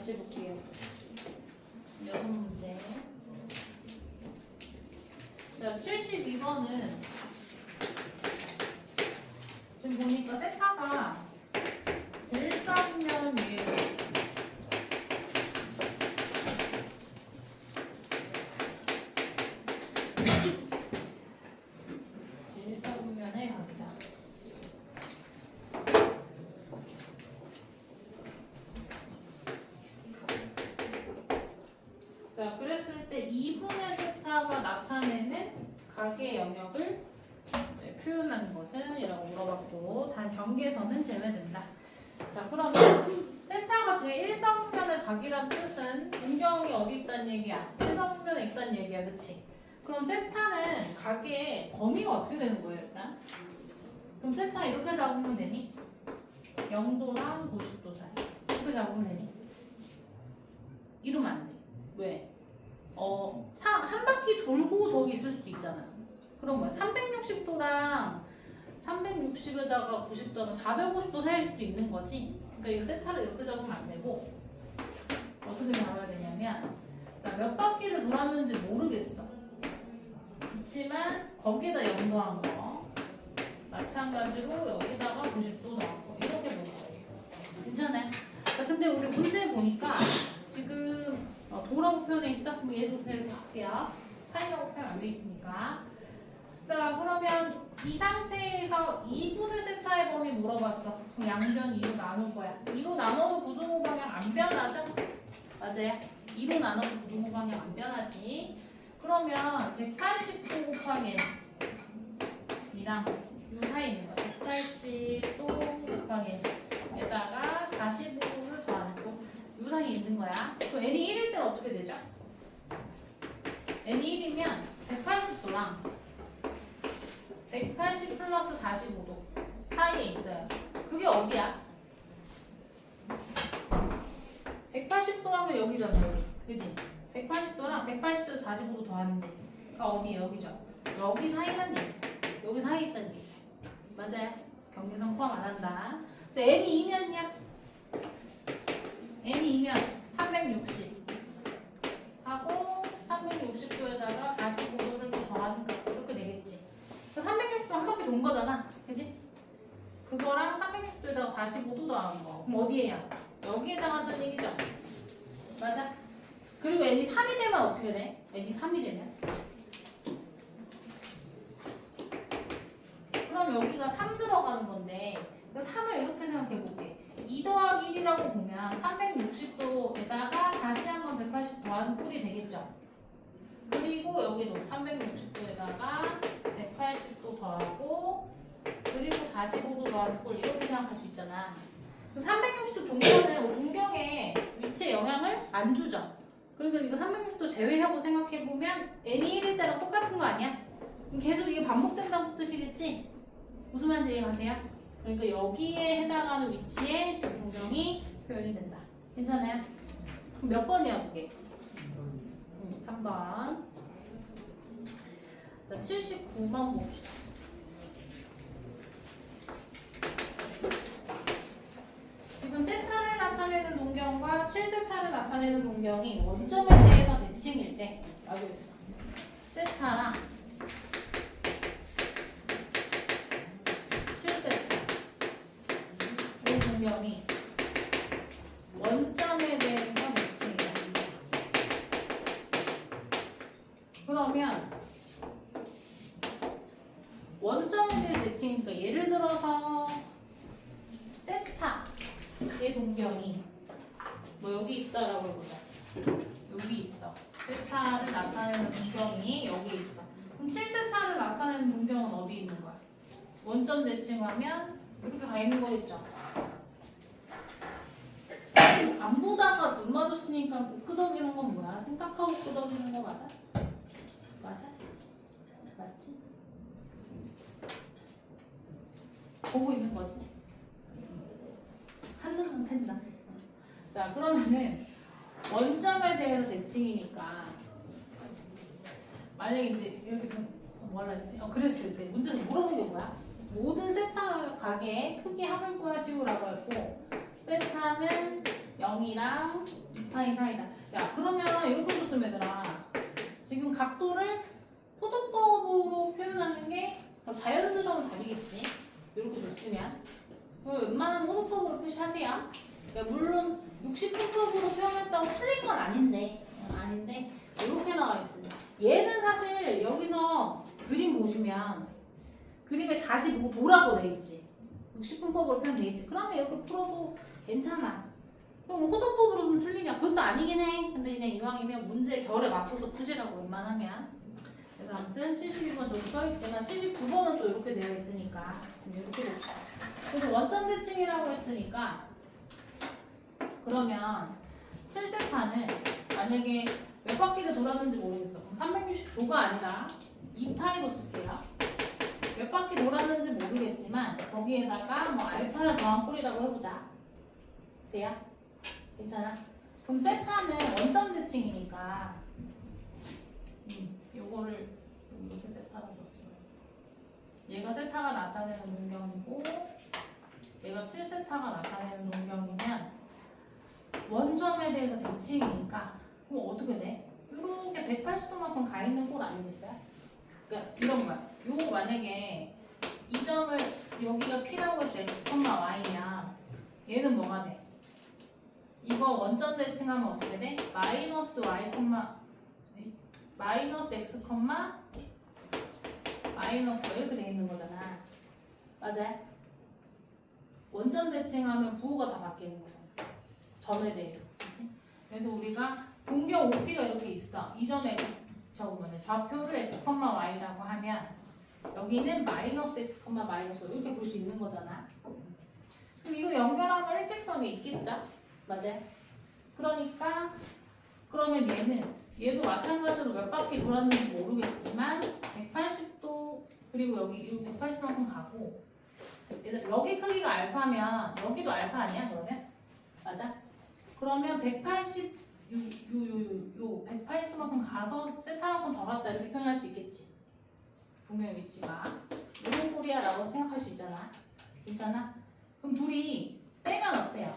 같이 볼게요. 6문제. 자, 72번은 지금 보니까 세타가 제일 싼 면 위에 제일 싼 면에 갑니다. 자, 그랬을 때 2분의 세타가 나타내는 각의 영역을 이제 표현하는 것은 이라고 물어봤고 단 경계선은 제외된다. 자, 그러면 세타가 제1사분면의 각이란 뜻은 동경이 어디 있다는 얘기야? 1사분면에 있다는 얘기야, 그치? 그럼 세타는 각의 범위가 어떻게 되는 거예요, 일단? 그럼 세타 이렇게 잡으면 되니? 0도랑 90도 사이 이렇게 잡으면 되니? 이러면 안 돼. 왜? 한 바퀴 돌고 저기 있을 수도 있잖아. 그런 거야. 360도랑 360에다가 90도면 450도 사이일 수도 있는 거지. 그러니까 이거 세타를 이렇게 잡으면 안 되고 어떻게 잡아야 되냐면 자, 몇 바퀴를 돌았는지 모르겠어. 그렇지만 거기에다 0도 한 거 마찬가지로 여기다가 90도 넣었고 이렇게 보는 거예요. 괜찮아요? 자, 근데 우리 문제 보니까 지금 도라고 표현해 있어? 그럼 얘도 이렇게 할게요. 사이라고 표현 안 돼 있으니까. 자, 그러면 이 상태에서 2분의 세타의 범위 물어봤어. 그럼 양변 2로 나눌 거야. 2로 나눠도 부등호 방향 안 변하죠? 맞아요? 2로 나눠도 부등호 방향 안 변하지. 그러면 180도 곱하기 n이랑 이 사이에 있는 거야. 180도 곱하기 n에다가 45를 더하고 이 사이에 있는 거야. 그럼 n이 1일 때는 어떻게 되죠? n이 1이면 180도랑 180 플러스 45도 사이에 있어요. 그게 어디야? 180도 하면 여기잖아, 여기. 그지? 180도랑 180도에서 45도 더하는데 그러니까 어디? 여기죠. 여기 사이란 얘기. 여기 사이에 있다는 얘기. 맞아요? 경계선 포함 안 한다. 자, n이 2면이야. n이 2면 360 하고 360도에다가 45도를 더하니까 이렇게 되겠지. 360도 한 바퀴 돈 거잖아. 그지? 그거랑 360도에다가 45도 더하는 거. 그럼 어디에요? 여기에다가 한다는 얘기죠. 맞아? 그리고 n이 3이 되면 어떻게 돼? n이 3이 되면? 그럼 여기가 3 들어가는 건데 3을 이렇게 생각해 볼게. 2 더하기 1이라고 보면 360도에다가 다시 한번 180 더하는 꼴이 되겠죠. 그리고 여기도 360도에다가 180도 더하고 그리고 45도 더하는 꼴 이렇게 생각할 수 있잖아. 360도 동경은 동경의 위치에 영향을 안 주죠. 그러니까 이거 360도 제외하고 생각해보면 n이 1일 때랑 똑같은 거 아니야? 그럼 계속 이게 반복된다는 뜻이겠지? 무슨 말인지 이해가세요? 그러니까 여기에 해당하는 위치에 지금 동경이 표현이 된다. 괜찮아요? 그럼 몇 번이야 그게? 3번. 자, 79번 봅시다. 지금 세타를 나타내는 동경과 7세타를 나타내는 동경이 원점에 대해서 대칭일 때 라고 했어. 세타랑 7세타 이 동경이 원점에 대해서 대칭이다. 그러면 원점에 대해 대칭이니까 예를 들어서 세타의 동경이 뭐 여기 있다라고 해보자. 여기 있어. 세타를 나타내는 동경이 여기 있어. 그럼 7세타를 나타내는 동경은 어디 있는 거야? 원점 대칭하면 이렇게 가 있는 거겠죠. 안 보다가 눈 마주치니까 못 끄덕이는 건 뭐야? 생각하고 끄덕이는 거 맞아? 맞아? 맞지? 보고 있는 거지. 한눈만 팬다. 자, 그러면은 원점에 대해서 대칭이니까 만약에 이제 이렇게 뭐 하려 했지? 그랬을 때 문제는 물어본 게 뭐야? 모든 세타 각의 크기 합을 구하시오라고 했고 세타는 0이랑 2파이 사이다. 야, 그러면 이렇게 줬으면 얘들아. 지금 각도를 포도법으로 표현하는 게 자연스러운 답이겠지. 이렇게 줬으면. 웬만한 포도법으로 표시하세요. 그러니까 물론 60분법으로 표현했다고 틀린 건 아닌데, 이렇게 나와 있습니다. 얘는 사실 여기서 그림 보시면 그림에 45도라고 돼 있지. 60분법으로 표현돼 있지. 그러면 이렇게 풀어도 괜찮아. 그럼 호도법으로 좀 틀리냐? 그것도 아니긴 해. 근데 그냥 이왕이면 문제 결에 맞춰서 푸시라고 웬만하면. 그래서 아무튼 72번 저기 써있지만 79번은 또 이렇게 되어 있으니까 이렇게 봅시다. 그래서 원점 대칭이라고 했으니까 그러면 7세타는 만약에 몇 바퀴를 돌았는지 모르겠어. 그럼 360도가 아니라 2파이로 쓸게요. 몇 바퀴 돌았는지 모르겠지만 거기에다가 뭐 알파를 더한 꼴이라고 해보자. 돼요? 괜찮아? 그럼 세타는 원점 대칭이니까 요거를 이렇게 세타라고 줬어요. 얘가 세타가 나타내는 동경이고 얘가 7세타가 나타내는 동경이면 원점에 대해서 대칭이니까 그럼 어떻게 돼? 이렇게 180도만큼 가 있는 꼴 아니겠어요? 그러니까 이런 거야. 요거 만약에 이 점을 여기가 P라고 해서 X, Y면 얘는 뭐가 돼? 이거 원점 대칭하면 어떻게 돼? 마이너스 Y, 마이너스 X, 마이너스 Y 이렇게 돼 있는 거잖아. 맞아요? 원점 대칭하면 부호가 다 바뀌는 거잖아. 점에 대해서. 그치? 그래서 우리가 동경 OP가 이렇게 있어. 이 점에 좌표를 X, Y라고 하면 여기는 마이너스 X, 마이너스 이렇게 볼 수 있는 거잖아. 그럼 이거 연결하면 일직선이 있겠죠? 맞아요? 그러니까 그러면 얘도 마찬가지로 몇 바퀴 돌았는지 모르겠지만 180도 그리고 여기 180만큼 가고 여기 크기가 알파면 여기도 알파 아니야 그러면? 맞아? 그러면 180도만큼 가서 세타만큼 더 갔다 이렇게 표현할 수 있겠지. 동경의 위치가 이런 꼴이야라고 생각할 수 있잖아. 괜찮아? 그럼 둘이 빼면 어때요?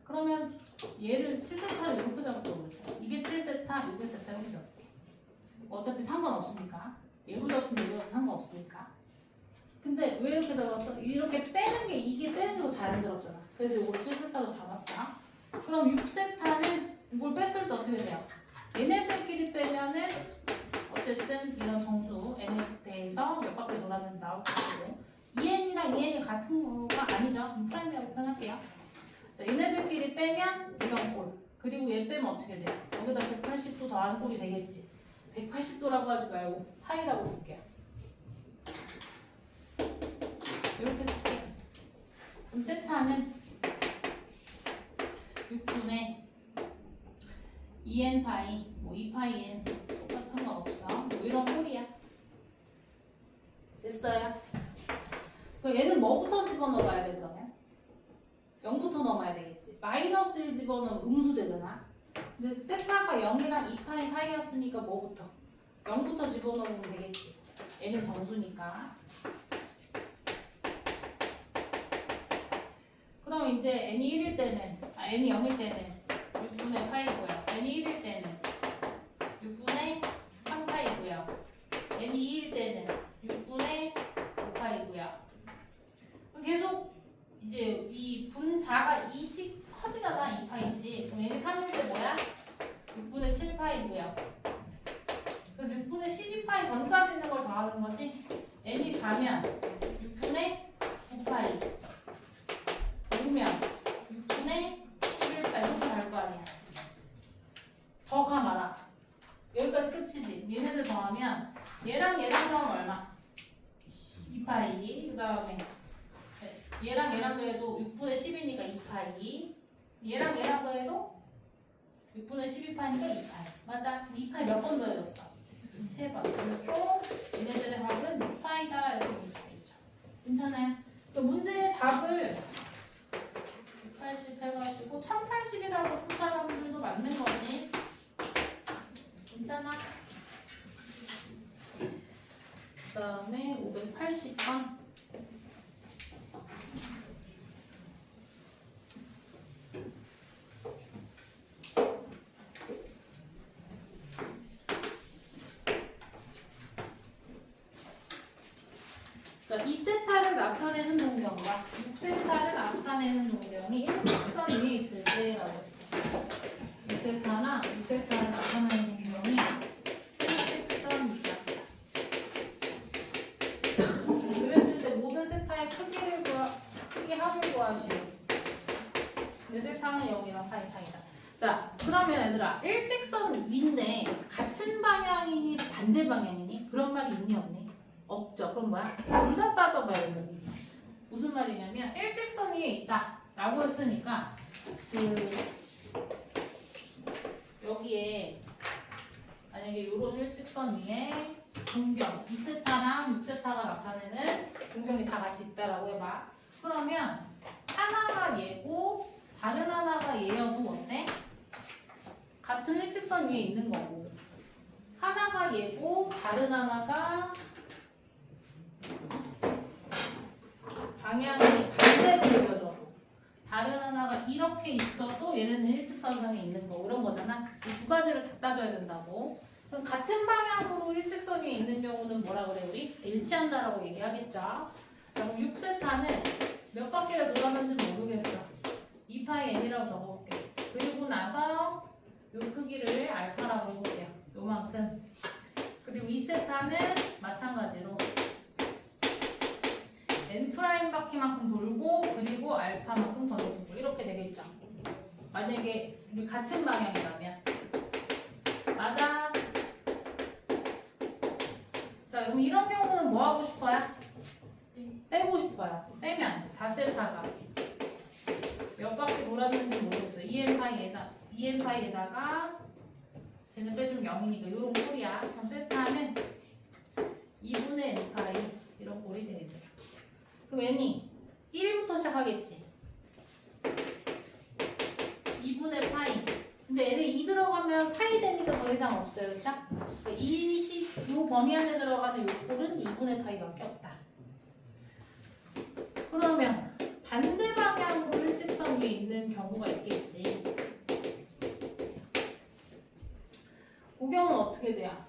그러면 얘를 7세타를 이렇게 잡고 이게 7세타, 이게 세타 여기서 어차피 상관없으니까 얘로 잡든 얘로 잡든 상관없으니까. 근데 왜 이렇게 잡았어? 이렇게 빼는 게 이게 빼는 게 더 자연스럽잖아. 그래서 이걸 7세타로 잡았어. 그럼 6세타는 이걸 뺐을 때 어떻게 돼요? 얘네들끼리 빼면은 어쨌든 이런 정수 n에 대해서 몇 바퀴 돌았는지 나올 거고 2n이랑 2n이 같은 거가 아니죠. 프라임이라고 표현할게요. 자, 얘네들끼리 빼면 이런 꼴. 그리고 얘 빼면 어떻게 돼요? 여기다 180도 더한 꼴이 되겠지. 180도라고 하지 말고 파이라고 쓸게요. 이렇게 쓸게요. 그럼 세타는 6분의 2n 파이, 뭐 2파이 n 똑같이 상관없어. 뭐 이런 꼴이야. 됐어요? 그럼 얘는 뭐부터 집어넣어야 돼 그러면? 0부터 넣어야 되겠지. 마이너스 1 집어넣으면 음수되잖아. 근데 세타가 0이랑 2파이 사이였으니까 뭐부터? 0부터 집어넣으면 되겠지. 얘는 정수니까. 그럼 이제 n이 1일 때는 n이 0일 때는 6분의 파이고요. n이 1일 때는 6분의 3파이고요. n이 2일 때는 6분의 5파이고요. 계속 이제 이 분자가 2씩 커지잖아. 2파이씩. 그럼 n이 3일 때 뭐야? 6분의 7파이고요. 그래서 6분의 12파이 전까지 있는 걸 더하는 거지. n이 4면 6분의 9파이 5면 6분의 11파이 이렇게 갈 거 아니야. 더 가 말아. 여기까지 끝이지. 얘네들 더하면 얘랑 더하면 얼마? 2파이. 그 다음에 얘랑 더해도 6분의 10이니까 2파이. 얘랑 더해도 6분의 12파이니까 2파이. 맞아. 2파이 몇 번 더해줬어? 3번. 그리고 얘네들의 합은 6파이다 이렇게 볼 수 있겠죠. 괜찮아요? 그 문제의 답을 180 해가지고 1080이라고 쓴 사람들도 맞는 거지. 괜찮아? 그 다음에 580번. 자, 2세타를 나타내는 동경과 6세타를 나타내는 동경이 일직선 위에 있을 때라고 했어요. 2세타나 6세타를 나타내는 동경이 일직선 위다. 그랬을 때 모든 세타의 크기 합을 구하시오. 근데 세타는 0이랑 파이 사이다. 자, 그러면 얘들아, 일직선 위인데 같은 방향이니 반대 방향이니? 그런 말이 있니 없니? 없죠. 그럼 뭐야? 둘 다 따져봐야 돼. 무슨 말이냐면 일직선 위에 있다 라고 했으니까 여기에 만약에 이런 일직선 위에 동경 2세타랑 6세타가 나타내는 동경이 다 같이 있다라고 해봐. 그러면 하나가 얘고 다른 하나가 얘여도 어때? 같은 일직선 위에 있는 거고, 하나가 얘고 다른 하나가 방향이 반대로 그려져도, 다른 하나가 이렇게 있어도 얘네는 일직선상에 있는 거, 이런 거잖아. 이 두 가지를 다 따져야 된다고. 그럼 같은 방향으로 일직선 위에 있는 경우는 뭐라 그래 우리? 일치한다라고 얘기하겠죠. 그럼 6세타는 몇 바퀴를 돌았는지 모르겠어. 2파이 n이라고 적어볼게. 그리고 나서 요 크기를 알파라고 해볼게요. 요만큼. 그리고 2세타는 마찬가지로 n 프라임 바퀴만큼 돌고 그리고 알파만큼 더해지고 이렇게 되겠죠. 만약에 우리 같은 방향이라면 맞아. 자, 그럼 이런 경우는 뭐 하고 싶어요? 빼고 싶어요. 빼면 4세타가 몇 바퀴 돌았는지 모르겠어요. EN파이에다가 쟤는 빼주면 0이니까 이런 꼴이야. 그럼 세타는 2분의 n파이 이런 꼴이 되겠죠. 그럼 n이 1부터 시작하겠지. 2분의 파이. 근데 n에 2 들어가면 파이 되니까 더 이상 없어요. 그렇죠? 요 범위 안에 들어가는 요 꼴은 2분의 파이밖에 없다. 그러면 반대 방향으로 일직선 위에 있는 경우가 있겠지. 그 경우는 어떻게 돼요?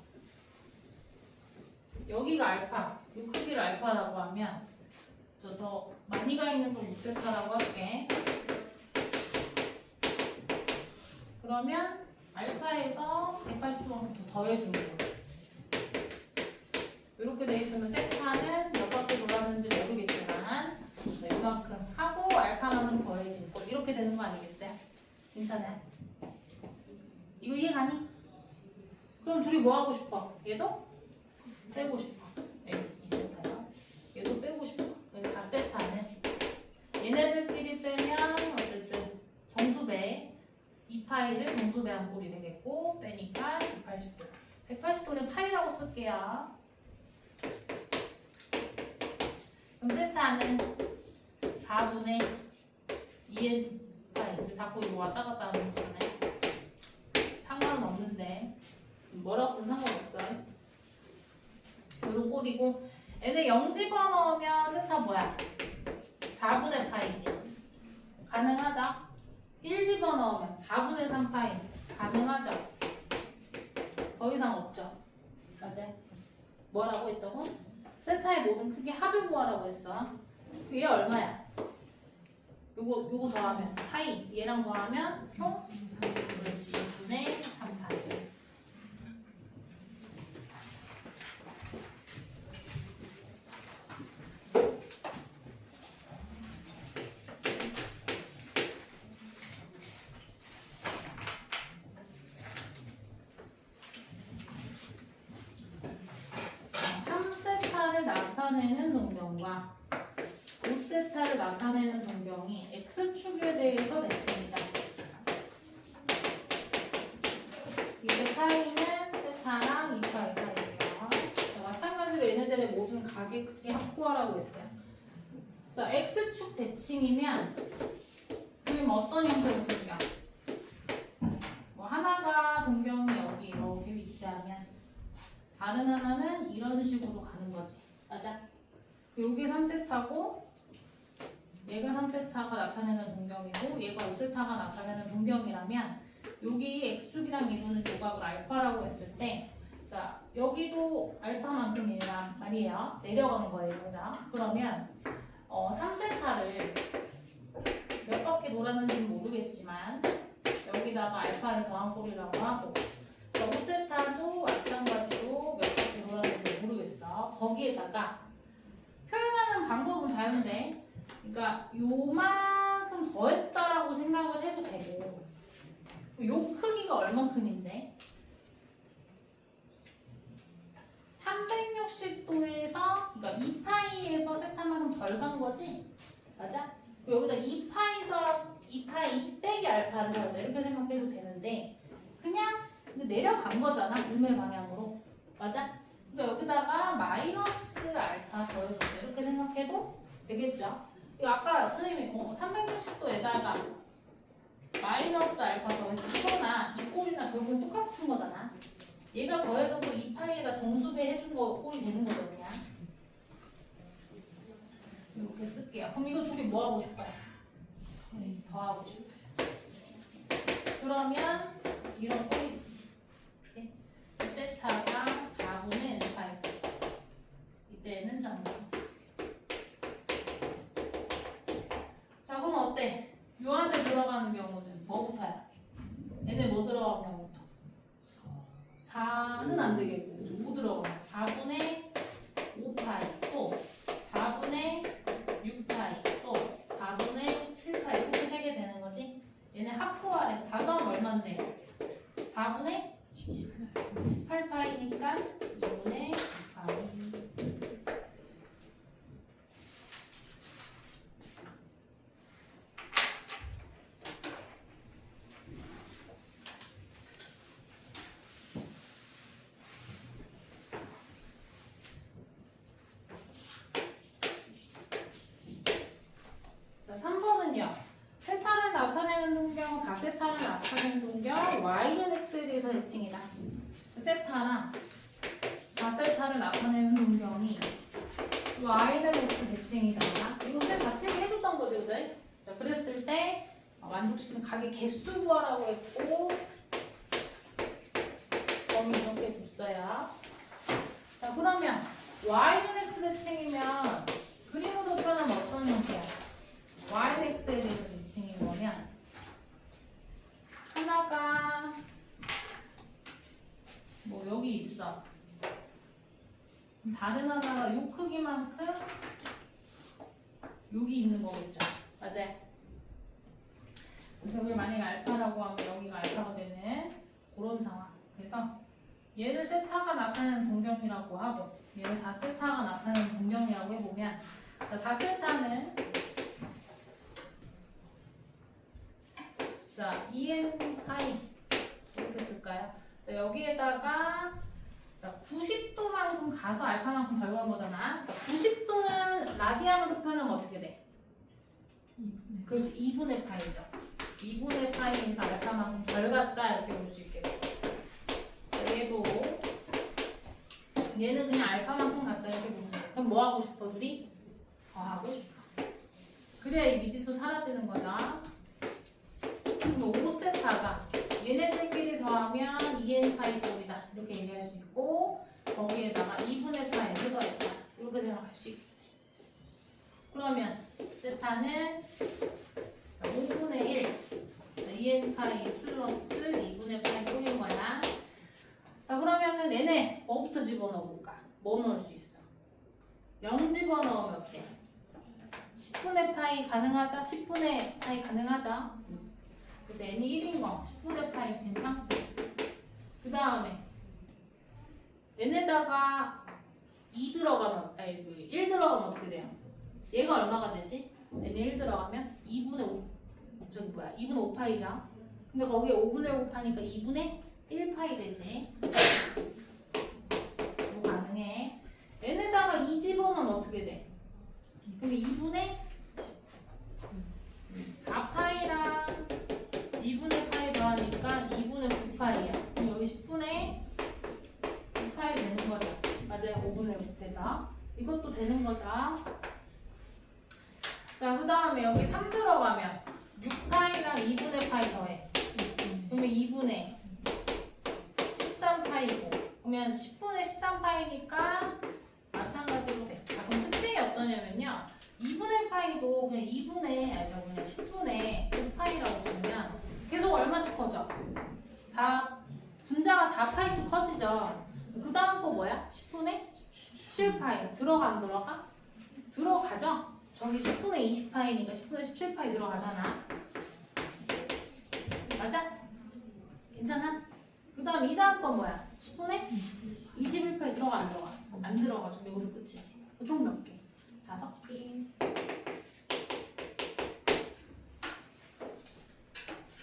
여기가 알파, 이 크기를 알파라고 하면 저 더 많이 가 있는 좀 6세타라고 할게. 그러면 알파에서 180도만큼 더 더해주는 거예요. 이렇게 돼 있으면 세타는 몇 바퀴 돌았는지 모르겠지만 이만큼 하고 알파만큼 더해진 꼴 이렇게 되는 거 아니겠어요? 괜찮아요? 이거 이해가니? 그럼 둘이 뭐 하고 싶어? 얘도 빼고 싶어. 얘 2세타요. 얘도 빼고 싶어. 여기 4세타는 얘네들끼리 빼면 어쨌든 정수배 2파이를 정수배한 꼴이 되겠고 빼니까 180도. 180도는 파이라고 쓸게요. 그럼 세타는 4분의 2n 파이. 근데 자꾸 이거 왔다 갔다 하는 거 쓰네. 상관은 없는데 뭐라고 쓴 상관없어요. 이런 꼴이고 얘네 0 집어넣으면 세타 뭐야? 4분의 파이지. 가능하죠? 1 집어넣으면 4분의 3파이. 가능하죠? 더 이상 없죠? 맞아? 뭐라고 했다고? 세타의 모든 크기 합을 구하라고 했어. 얘 얼마야? 요거 더하면 파이. 얘랑 더하면 총? 그렇지. 2분의 3파이. 나타내는 동경과 5세타를 나타내는 동경이 X축에 대해서 냈습니다. 이제 파이는 세타랑 2파이 사이고요. 마찬가지로 얘네들의 모든 각의 크기 합구하라고 했어요. 자, X축 대칭이면 그림 어떤 형태로 생겨? 뭐 하나가 동경이 여기 이렇게 위치하면 다른 하나는 이런 식으로 가는 거지. 맞아? 요게 3세타고 얘가 3세타가 나타내는 동경이고 얘가 5세타가 나타내는 동경이라면 여기 X축이랑 이루는 조각을 알파라고 했을 때 자, 여기도 알파만큼이란 말이에요. 내려간 거예요. 그죠? 그러면 3세타를 몇 바퀴 돌았는지는 모르겠지만 여기다가 알파를 더한 꼴이라고 하고 5세타도 마찬가지로 몇 바퀴 돌았는지 모르겠어. 거기에다가 표현하는 방법은 자유인데 그러니까 요만큼 더했다라고 생각을 해도 되고 요 크기가 얼만큼인데 360도에서 그러니까 2파이에서 세타만큼 덜 간 거지? 맞아? 여기다 2파이 빼기 알파를 하다 이렇게 생각해도 되는데 그냥 내려간 거잖아 음의 방향으로 맞아? 근데 여기다가 마이너스 알파 더해줬다 이렇게 생각해도 되겠죠? 이거 아까 선생님이 360도에다가 마이너스 알파 더해서 이거나 이 꼴이나 결국은 똑같은 거잖아. 얘가 더해져도 2파이에다 정수배 해준 거 꼴이 되는 거죠 그냥. 이렇게 쓸게요. 그럼 이거 둘이 뭐 하고 싶어요? 더하고 싶어요. 그러면 이런 꼴이 있지. 세타가 4분의 1파이. 이때는 정수. 자 그럼 어때? 요 안에 들어가는 경우는 뭐부터야? 얘네 뭐 들어가는 경우부터? 4는 안 되겠고 뭐 들어가? 4분의 5파이 또 4분의 6파이 또 4분의 7파이 이렇게 세 개 되는 거지? 얘네 합구하래. 다 더하면 얼만데? 4분의 18파이니까 2분의 2파이. 자, 3번은요. 세타를 나타내는 동경, 4세타를 나타내는 동경, y는 x에 대해서 대칭이다. 세타랑 4세타를 나타내는 동경이 y는 x 대칭이다. 이거 쌤 다 해줬던 거지, 그들? 자, 그랬을 때 만족시키는 각의 개수 구하라고 했고 범위 이렇게 줬어요. 자, 그러면 y는 x 대칭이면 그림으로 표현하면 어떤 형태야? y는 x에 대해서 대칭이 뭐냐? 하나가 뭐 여기 있어. 다른 하나가 요 크기만큼 여기 있는 거겠죠. 맞아? 그래서 여기 만약에 알파라고 하면 여기가 알파가 되는 그런 상황. 그래서 얘를 세타가 나타내는 동경이라고 하고 얘를 4세타가 나타내는 동경이라고 해보면 4세타는 자 2n 파이 이렇게 쓸까요? 자, 여기에다가 자 90도만큼 가서 알파만큼 덜 간 거잖아. 자, 90도는 라디안으로 표현하면 어떻게 돼? 2분의. 그렇지 2분의 파이죠. 2분의 파이에서 알파만큼 덜 갔다 이렇게 볼 수 있겠고 얘도 얘는 그냥 알파만큼 갔다 이렇게 보는 거야. 그럼 뭐 하고 싶어 둘이? 더하고 싶어. 그래야 이 미지수 사라지는 거죠. 5세타가 얘네들끼리 더하면 2n 파이 꼴이다 이렇게 얘기할 수 있고 거기에다가 2분의 4n을 더했다 이렇게 생각할 수 있겠지. 그러면 세타는 5분의 1 2n 파이 플러스 2분의 파이 꼴인 거야. 자 그러면은 얘네 뭐부터 집어넣어볼까? 뭐 넣을 수 있어? 0 집어넣으면 어때? 10분의 파이 가능하죠? 10분의 파이 가능하죠? 그래서 n이 1인 거 10분의 파이 괜찮고 그 다음에 n에다가 2 들어가면 아니 1 들어가면 어떻게 돼요? 얘가 얼마가 되지? n에 1 들어가면 2분의 5 저기 뭐야 2분의 5파이죠? 근데 거기에 5분의 5파니까 2분의 1파이 되지. 이거 가능해. n에다가 2 집어넣으면 어떻게 돼? 그럼 2분의 4파이랑 2분의 파이 더하니까 2분의 9파이야. 그럼 여기 10분의 9파이 되는 거죠. 맞아요. 5분의 5에서. 이것도 되는 거죠. 자, 그 다음에 여기 3 들어가면 6파이랑 2분의 파이 더해. 그러면 2분의 13파이고. 그럼 그러면 10분의 13파이니까 마찬가지로 돼. 자, 그럼 특징이 어떠냐면요. 2분의 파이도 그냥 10분의 5파이라고 쓰면 계속 얼마씩 커져? 4, 분자가 4파이씩 커지죠. 그 다음 거 뭐야? 10분의 17파이. 들어가 안 들어가? 들어가죠? 저기 10분의 20파이니까 10분의 17파이 들어가잖아. 맞아? 괜찮아? 그 다음 이 다음 건 뭐야? 10분의 21파이 들어가 안 들어가? 안 들어가. 좀 여기서 끝이지. 총 몇 개? 5개.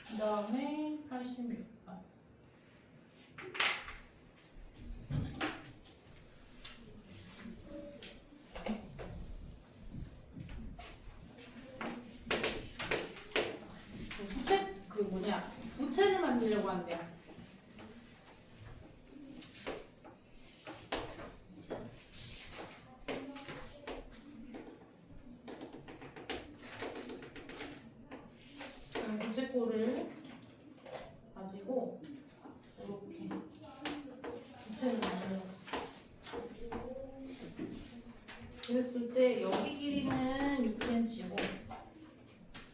그 다음에 86번. 부채를 만들려고 한대요. 부채꼴을 가지고 이렇게 부채를 만들었어. 그랬을 때 여기 길이는 6cm고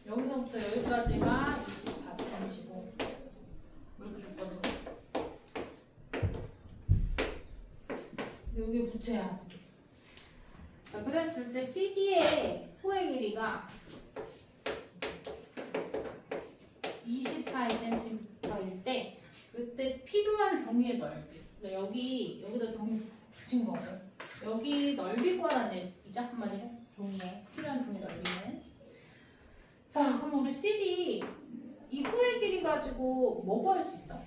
여기서부터 여기까지가 24cm고 이렇게 줬거든요. 여기 부채야. 자, 그랬을 때 CD의 호의 길이가 28cm일 때 그때 필요한 종이의 넓이. 그러니까 여기다 종이 붙인 거고 여기 넓이 구하라는 얘기죠. 한마디로 종이에 필요한 종이 넓이는. 자, 그럼 우리 CD 이 호의 길이 가지고 뭐 구할 수 있어?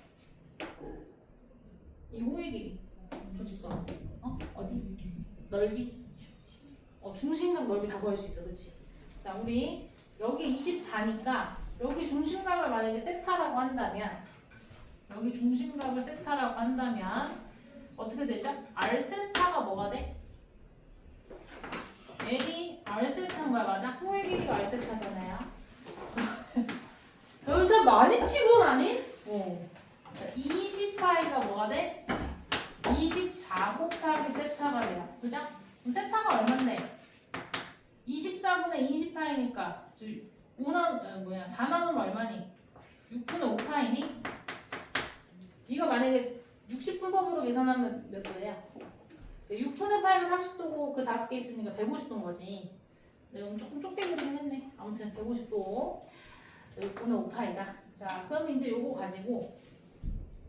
이 호의 길이 줬어. 어디? 넓이? 중심각 넓이 다 구할 수 있어. 그치? 자, 우리 여기 24니까 여기 중심각을 만약에 세타라고 한다면 여기 중심각을 세타라고 한다면 어떻게 되죠? R세타가 뭐가 돼? L이 R세타인 거야. 맞아? 호의 길이가 R세타잖아요. 여기서 많이 피곤하니? 20파이가 뭐가 돼? 24 곱하기 세타가 돼요. 그죠? 그럼 세타가 얼만데? 24분의 20파이니까 4 나누면 얼마니? 6분의 5파이니? 이거 만약에 60분법으로 계산하면 몇 도야? 6분의 파이가 30도고 그 5개 있으니까 150도인 거지. 내가 조금 좁게 그리긴 했네. 아무튼 150도 6분의 5파이다. 자, 그럼 이제 요거 가지고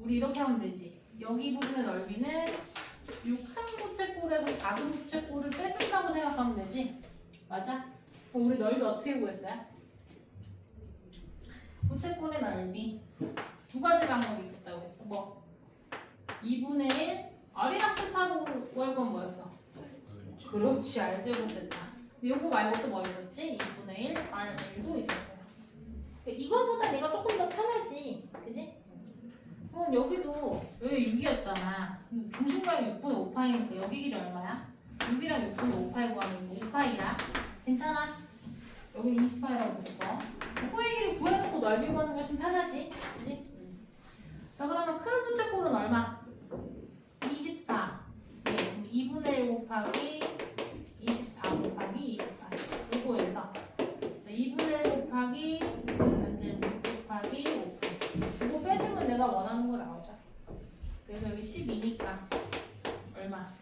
우리 이렇게 하면 되지. 여기 부분의 넓이는 6큰 부채꼴에서 4큰 부채꼴을 빼준다고 생각하면 되지. 맞아? 그럼 우리 넓이 어떻게 구했어요? 부채꼴의 넓이 두 가지 방법이 있었다고 했어. 뭐? 2분의 1 R이랑 세타로 구할 건 뭐였어? 그렇지, R제곱 세타. 요거 말고 또 뭐 있었지? 2분의 1 R1도 있었어요. 이거보다 얘가 조금 더 편하지, 그지? 그럼 여기도 여기 6이었잖아. 중심각이 6분의 5파이니까 여기 길이 얼마야? 6이랑 6분의 5파이 구하면 5파이야. 괜찮아? 여기 20파이라고 했어. 호의 길이 구해놓고 넓이 구하는 게 좀 편하지, 그지? 자, 그러면 큰 부채꼴은 얼마? 24. 네, 2분의 1 곱하기 24 곱하기 28. 요거에서 2분의 1 곱하기 반제곱 곱하기 5. 이거 빼주면 내가 원하는 거 나오죠. 그래서 여기 12니까 얼마?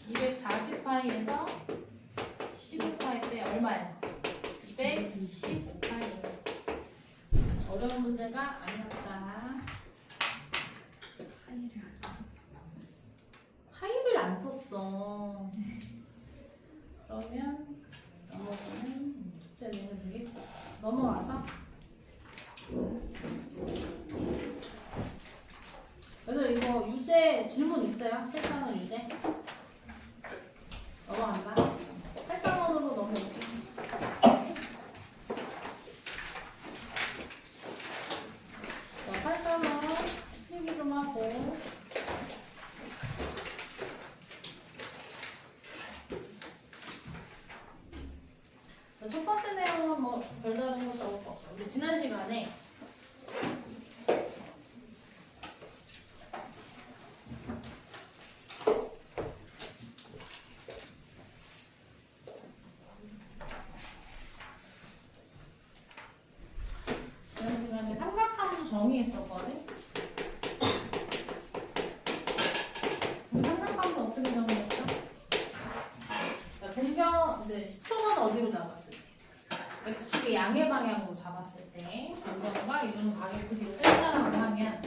240파이에서 15파이 빼 얼마야? 225파이. 어려운 문제가 아니었다. 파이를 안 썼어. 그러면 넘어가는 숙제 내면 되겠고 넘어와서 그래서 이거 유제 질문 있어요? 7단원 유제 넘어간다. 8단원으로 넘어올게. 자, 8단원 필기 좀 하고 첫 번째 내용은 뭐 별다른 거 적을 거 없어. 우리 지난 시간에 있었거든. 삼각함수 어떻게 정리했어? 자, 동경 이제 시초는 어디로 잡았을 때? x축의 양의 방향으로 잡았을 때 동경과 이루는 가게 크기로 세타라고 하면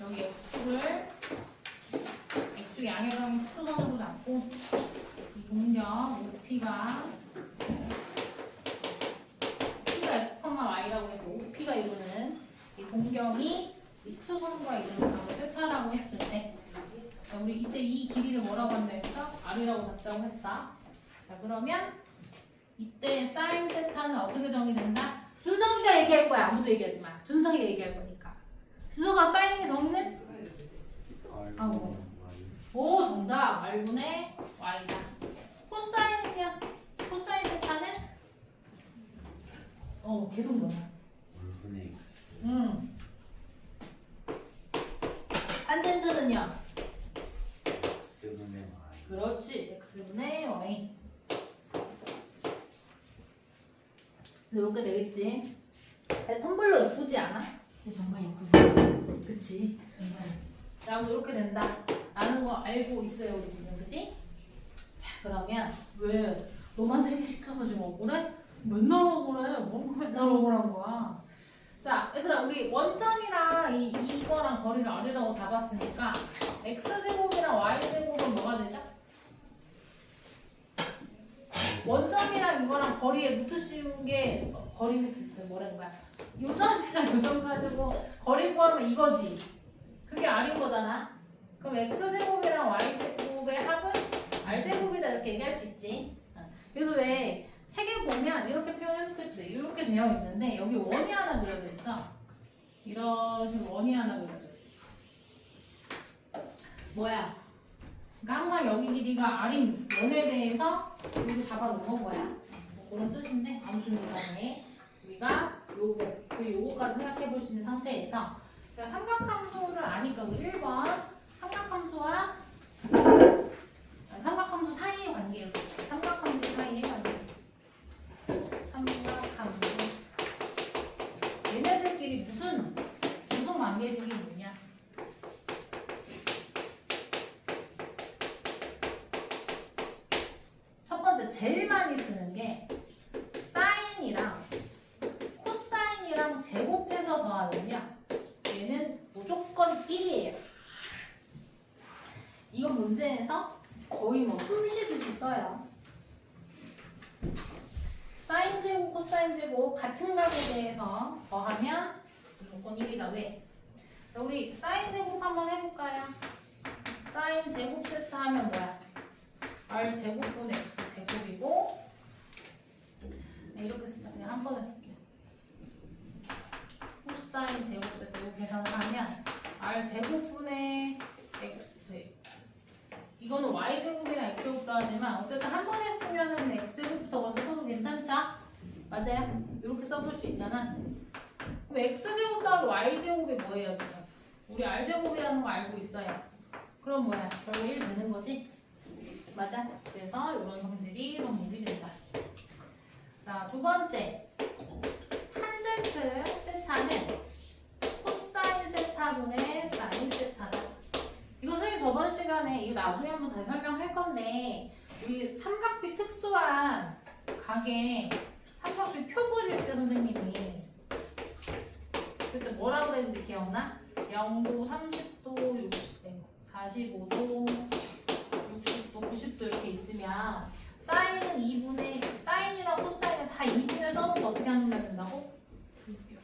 여기 x축의 양의 방향 시초선으로 잡고 이 동경 OP가 x, y라고 해서 OP가 이루는 이 동경이 이 시초선과 이루는 각을 세타라고 했을 때 자, 우리 이때 이 길이를 뭐라고 한다 했어? R이라고 잡자고 했어. 자, 그러면 이때 사인 세타는 어떻게 정의된다? 준성이가 얘기할 거야. 아무도 얘기하지 마. 준성이가 얘기할 거니까. 준성아 사인의 정의는? 아우. 오, 정답. R분의 Y다. 코사인은요? 코사인 세타는? 계속 넣어. R분의 X. 탄젠트는요? X분의 Y. 그렇지. X분의 Y. 이렇게 되겠지. 텀블러 이쁘지 않아? 정말 예쁘죠? 그치. 자, 이렇게 된다. 라는 거 알고 있어요, 우리 지금. 그치? 자, 그러면 왜 너만 3개 시켜서 지금 억울해? 맨날 억울해. 뭐 맨날 억울한 거야. 자, 얘들아, 우리 원점이랑 이거랑 거리를 R이라고 잡았으니까 X제곱이랑 Y제곱은 뭐가 되죠? 원점이랑 이거랑 거리에 루트 씌운 게 거리 뭐라는 거야? 요점이랑 요점 가지고 거리 구하면 이거지. 그게 R인 거잖아. 그럼 X제곱이랑 Y제곱의 합은 R제곱이다 이렇게 얘기할 수 있지. 그래서 왜 책에 보면 이렇게 표현해놓고 돼. 이렇게 되어 있는데 여기 원이 하나 그려져 있어. 이런 식으로 원이 하나 그려져 있어. 뭐야? 그러니까 항상 여기 길이가 R인 원에 대해서 여기 잡아놓은 거야. 뭐 그런 뜻인데 아무튼 간에 우리가 요거 그리고 요거까지 생각해 볼 수 있는 상태에서 그러니까 삼각함수를 아니까 우리 1번 삼각함수 사이의 관계예요. 삼각함수 사이의 관계. 삼각함수 얘네들끼리 무슨 관계식이 뭐냐? 첫 번째 제일 많이 쓰는 게 사인이랑 코사인이랑 제곱해서 더하면요 얘는 무조건 1이에요. 이거 문제에서 거의 뭐 숨쉬듯이 써요. 사인 제곱, 코사인 제곱 같은 값에 대해서 더하면 무조건 1이다. 왜? 자, 우리 사인 제곱 한번 해볼까요? 사인 제곱 세트 하면 뭐야? R 제곱분의 X 제곱이고 네, 이렇게 쓰자. 그냥 한 번에 쓸게요. 코사인 제곱 세트 이거 계산을 하면 R 제곱분의 X 이거는 Y 제곱이랑 X 제곱도 하지만 어쨌든 한 번에 쓰면은 X 제곱부터 먼저 써도 괜찮죠? 맞아요? 이렇게 써볼 수 있잖아. 그럼 X 제곱 더하기 Y 제곱이 뭐예요 지금? 우리 R 제곱이라는 거 알고 있어요. 그럼 뭐야? 결국 1 되는 거지? 맞아? 그래서 이런 성질이 된다. 자, 두 번째 탄젠트 세타는 코사인 세타분의 사인 세타다. 이거 선생님 저번 시간에 이거 나중에 한번 다시 설명할 건데 우리 삼각비 특수한 각에 삼각비 표 그릴 때 선생님이 그때 뭐라 그랬는지 기억나? 0도, 30도, 60도, 45도, 60도, 90도 이렇게 있으면 사인이랑 코사인은 다 2분의 써놓고 어떻게 하면 된다고?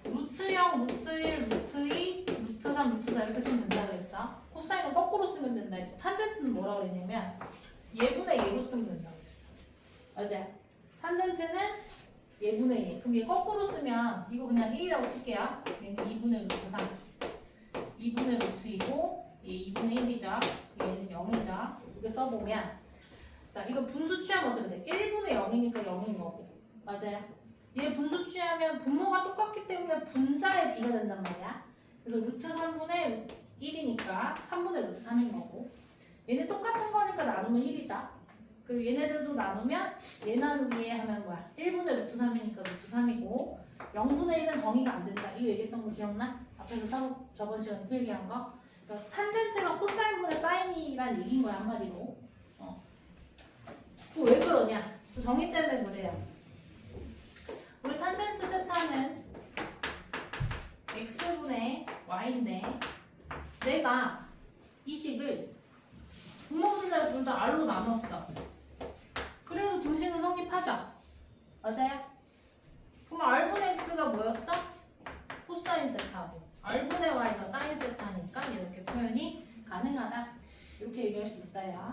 루트 0, 루트 1, 루트 2, 루트 3, 루트 4 이렇게 쓰면 된다 그랬어. 코사인은 거꾸로 쓰면 된다. 탄젠트는 뭐라 그랬냐면 예분의 예로 쓰면 된다고 그랬어. 맞아. 탄젠트는 예분의 예. 그럼 얘 거꾸로 쓰면 이거 그냥 1이라고 쓸게요. 얘는 2분의 루트 3. 2분의 루트 2고 얘 2분의 1이죠. 얘는 0이죠. 이렇게 써보면 자 이거 분수 취하면 어떻게 돼? 1분의 0이니까 0인 거고. 맞아요. 얘 분수 취하면 분모가 똑같기 때문에 분자의 비가 된단 말이야. 그래서 루트 3분의 1이니까 3분의 루트 3인 거고 얘네 똑같은 거니까 나누면 1이죠. 그리고 얘네들도 나누면 얘 나누기에 하면 뭐야? 1분의 루트 3이니까 루트 3이고 0분의 1은 정의가 안 된다. 이거 얘기했던 거 기억나? 앞에서 저번 시간에 필기한 거. 그러니까 탄젠트가 코사인분의 사인이란 얘기인 거야, 한마디로. 또 왜 그러냐? 저 정의 때문에 그래요. 우리 탄젠트 세타는 x분의 y인데 내가 이 식을 분모분자를 둘 다 r로 나눴어. 그래도 등식은 성립하죠? 맞아요? 그럼 r분의 x가 뭐였어? 코사인 세타고 r분의 y가 사인 세타니까 이렇게 표현이 가능하다. 이렇게 얘기할 수 있어요.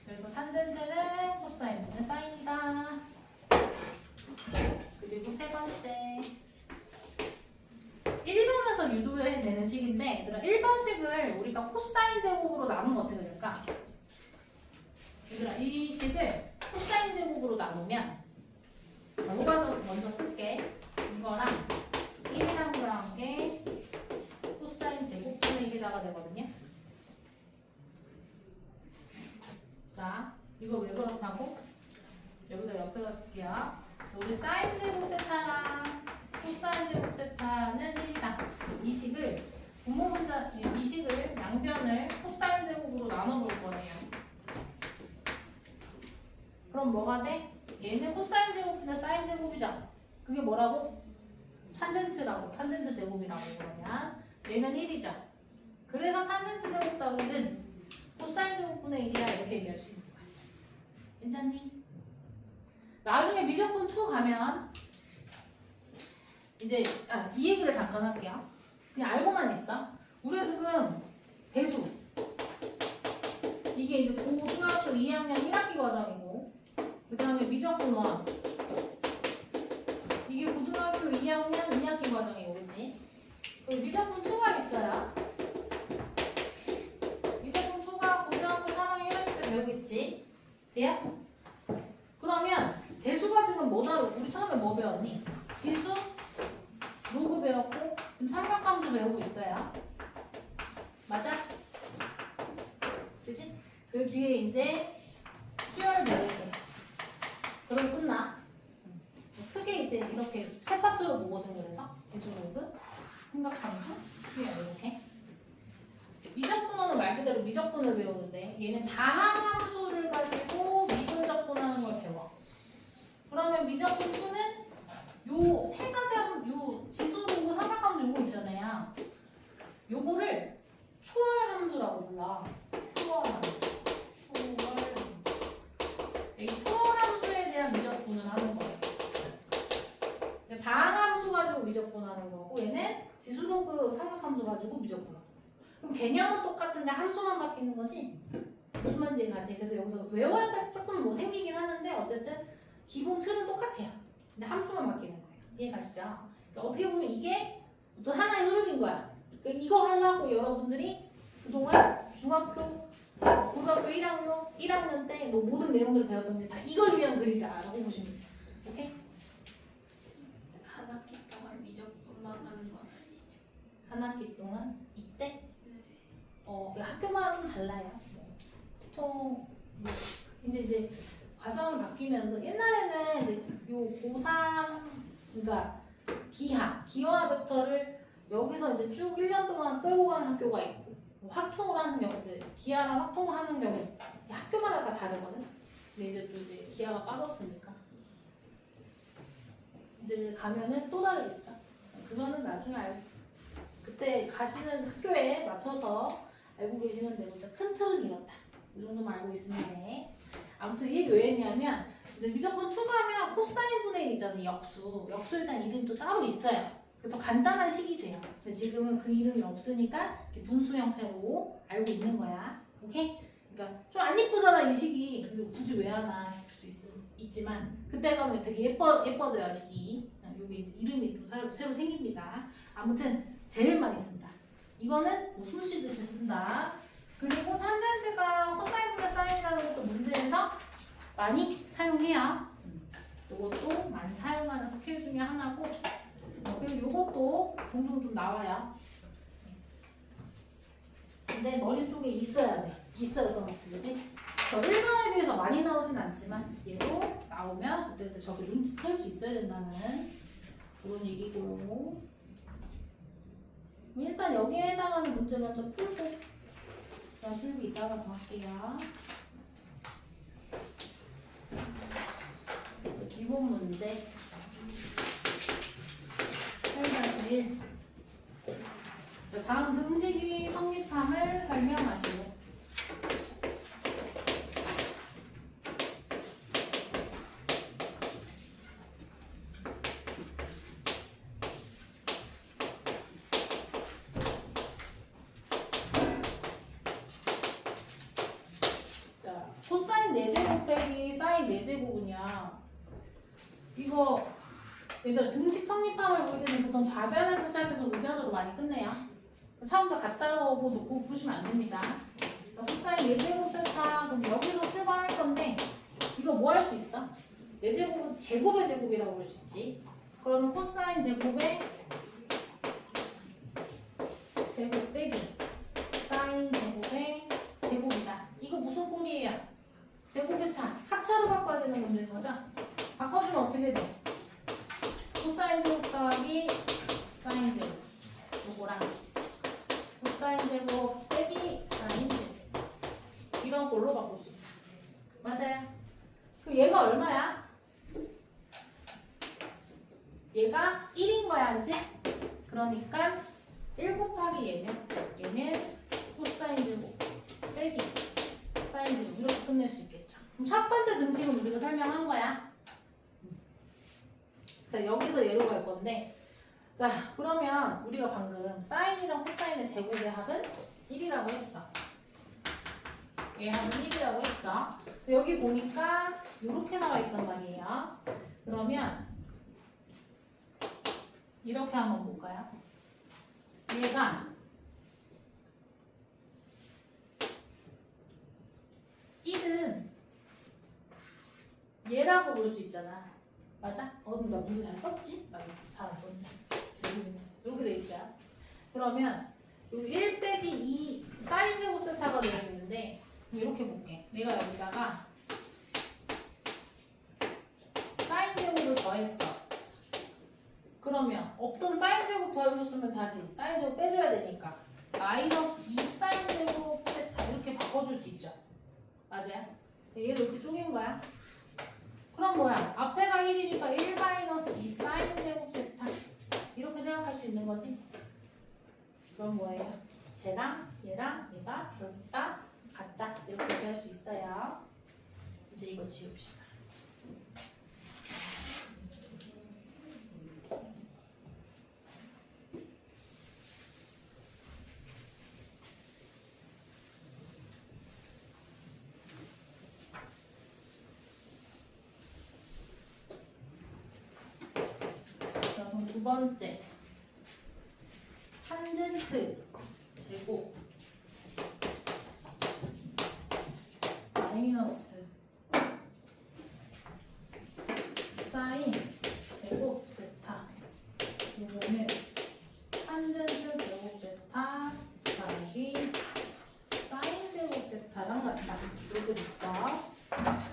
그래서 탄젠트는 코사인분의 사인이다. 그리고 세 번째 1번에서 유도해내는 식인데 얘들아 1번식을 우리가 코사인 제곱으로 나누면 어떻게 될까? 얘들아 이 식을 코사인 제곱으로 나누면 요거 먼저 쓸게. 이거랑 1이랑 거랑 게 코사인 제곱분의 1에다가 되거든요. 자 이거 왜 그렇다고? 여기다 옆에다 쓸게요. 우리 사인 제곱 세타랑 코사인 제곱 세타는 1이다. 이 식을 분모분자 이 식을 양변을 코사인 제곱으로 나눠볼 거예요. 그럼 뭐가 돼? 얘는 코사인 제곱인데 사인 제곱이죠. 그게 뭐라고? 탄젠트라고. 탄젠트 제곱이라고 그러면 얘는 1이죠. 그래서 탄젠트 제곱 더하기는 코사인 제곱분의 1이야 이렇게 얘기할 수 있는 거야. 괜찮니? 나중에 미적분 2 가면 이제 이 얘기를 잠깐 할게요. 그냥 알고만 있어. 우리가 지금 대수 이게 이제 고등학교 2학년 1학기 과정이고 그 다음에 미적분 1 이게 고등학교 2학년 2학기 과정이고 그치? 그리고 미적분 2가 있어요. 미적분 2가 고등학교 3학년 1학기 때 배우고 있지? 돼요? 그러면 대수가 지금 뭐 다루고 우리 처음에 뭐 배웠니? 지수, 로그 배웠고 지금 삼각함수 배우고 있어요. 맞아? 그치? 그 뒤에 이제 수열 배우고 그럼 끝나. 크게 이제 이렇게 세 파트로 보거든. 그래서 지수, 로그, 삼각함수, 수열 이렇게. 미적분어는 말 그대로 미적분을 배우는데 얘는 다항함수를 가지고 미분적분하는 걸 배워. 그러면 미적분 2는 요 세 가지 요 지수, 로그, 삼각함수 요거 있잖아요. 요거를 초월함수라고 불러. 초월함수. 이 초월함수에 대한 미적분을 하는 거예요. 다항함수 가지고 미적분하는 거고 얘는 지수, 로그, 삼각함수 가지고 미적분하는 거. 그럼 개념은 똑같은데 함수만 바뀌는 거지? 무슨 말인지 이해가지? 그래서 여기서 외워야 될 조금 뭐 생기긴 하는데 어쨌든 기본 틀은 똑같아요. 근데 함수만 바뀌는 거예요. 이해가시죠? 그러니까 어떻게 보면 이게 또 하나의 흐름인 거야. 그러니까 이거 하려고 여러분들이 그동안 중학교, 고등학교 1학년 때 뭐 모든 내용들을 배웠던 게 다 이걸 위한 글이다라고 보시면 돼요. 오케이? 한 학기 동안 미적분만 하는 건 아니죠. 한 학기 동안 이때 네. 학교마다 달라요. 보통 뭐 이제 과정이 바뀌면서 옛날에는 이제 요 고3 그러니까 기하 벡터를 여기서 이제 쭉 1년 동안 끌고 가는 학교가 있고 뭐 확통을 하는 경우 이제 기하랑 확통을 하는 경우 학교마다 다 다르거든. 근데 이제 또 이제 기하가 빠졌으니까 이제 가면은 또 다르겠죠. 그거는 나중에 그때 가시는 학교에 맞춰서 알고 계시면 되고 큰 틀은 이렇다. 이 정도만 알고 있으면 돼. 아무튼 이게 왜 했냐면 이제 미적분 2 가면 코사인 분의 1이잖아요. 역수에 대한 이름이 또 따로 있어요. 더 간단한 식이 돼요. 근데 지금은 그 이름이 없으니까 이렇게 분수 형태로 알고 있는 거야. 오케이? 그러니까 좀 안 이쁘잖아 이 식이. 근데 굳이 왜 하나 싶을 수 있지만 그때 가면 되게 예뻐져요 식이. 여기 이제 이름이 또 새로 생깁니다. 아무튼 제일 많이 쓴다. 이거는 뭐 숨 쉬듯이 쓴다. 그리고 탄젠트가 코사인분의 사인이라는 것도 문제에서 많이 사용해요. 이것도 많이 사용하는 스킬 중에 하나고 그리고 이것도 종종 좀 나와요. 근데 머릿속에 있어야 돼. 있어서 그지? 저 1번에 비해서 많이 나오진 않지만 얘도 나오면 그때 저기 눈치 채울 수 있어야 된다는 그런 얘기고. 일단 여기에 해당하는 문제 먼저 풀고 그냥 풀고 이따가 더 할게요. 기본 문제 8-1. 자, 다음 등식이 성립함을 설명하시고. 자, 코사인 4제곱 빼기 사인 4제곱은요. 이거 얘들아 등식 성립함을 볼 때는 보통 좌변에서 시작해서 우변으로 많이 끝내요. 처음부터 갔다 오고 놓고 보시면 안 됩니다. 자, 코사인 4제곱 세타 그럼 여기서 출발할 건데 이거 뭐 할 수 있어? 4제곱은 제곱의 제곱이라고 볼 수 있지. 그러면 코사인 제곱의 제곱 빼기 사인 제곱의 제곱이다. 이거 무슨 꼴이에요? 제곱의 차. 합차로 바꿔야 되는 문제인 거죠? 바꿔주면 어떻게 돼? 코사인 제곱 더하기 사인 제곱 요거랑 코사인 제곱 빼기 사인 제곱 이런 걸로 바꿀 수 있다. 맞아요? 그 얘가 얼마야? 얘가 1인 거야, 그치? 그러니까 1 곱하기 얘는 코사인 제곱 빼기 사인 제곱 이렇게 끝낼 수 있겠죠. 그럼 첫 번째 등식은 우리가 설명한 거야. 자, 여기서 예로 갈 건데, 자, 그러면 우리가 방금 사인이랑 코사인의 제곱의 합은 1이라고 했어. 얘 합은 1이라고 했어. 여기 보니까 이렇게 나와 있단 말이에요. 그러면 이렇게 한번 볼까요? 얘가 1은 얘라고 볼 수 있잖아. 맞아? 나 문제 잘 썼지? 나 잘 안 썼네. 이렇게 돼 있어요. 그러면 여기 1 빼기 2 사인 제곱 세타가 되어 있는데 이렇게 볼게. 내가 여기다가 사인 제곱을 더했어. 그러면 없던 사인 제곱 더해줬으면 다시 사인 제곱 빼줘야 되니까 마이너스 2 사인 제곱 세타 이렇게 바꿔줄 수 있죠. 맞아요? 얘를 이렇게 쪼갠 거야. 그럼 뭐야? 앞에가 1이니까 1 마이너스 2 사인 제곱 세타 이렇게 생각할 수 있는 거지? 그럼 뭐예요? 쟤랑 얘랑 얘가 결국 다 같다 이렇게 얘기할 수 있어요. 이제 이거 지웁시다. 그럼 두 번째 탄젠트 제곱 마이너스 사인 제곱 세타 이거는 탄젠트 제곱 세타 더하기 사인 제곱 세타랑 같다. 이렇게 있어.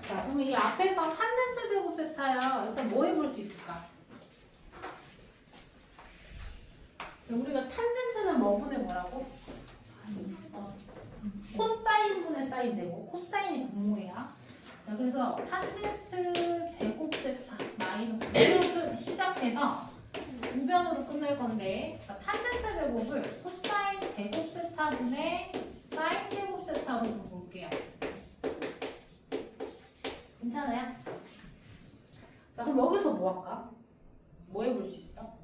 자, 그럼 이 앞에서 탄젠트 제곱 세타야. 일단 뭐 해볼 수 있을까? 우리가 탄젠트는 뭐분의 뭐라고? 코사인분의 사인 제곱. 코사인이 분모야. 자, 그래서 탄젠트 제곱 세타 마이너스 이것을 시작해서 우변으로 끝낼 건데, 자, 탄젠트 제곱을 코사인 제곱 세타분의 사인 제곱 세타로 좀 볼게요. 괜찮아요? 자, 그럼 여기서 뭐 할까? 뭐 해볼 수 있어?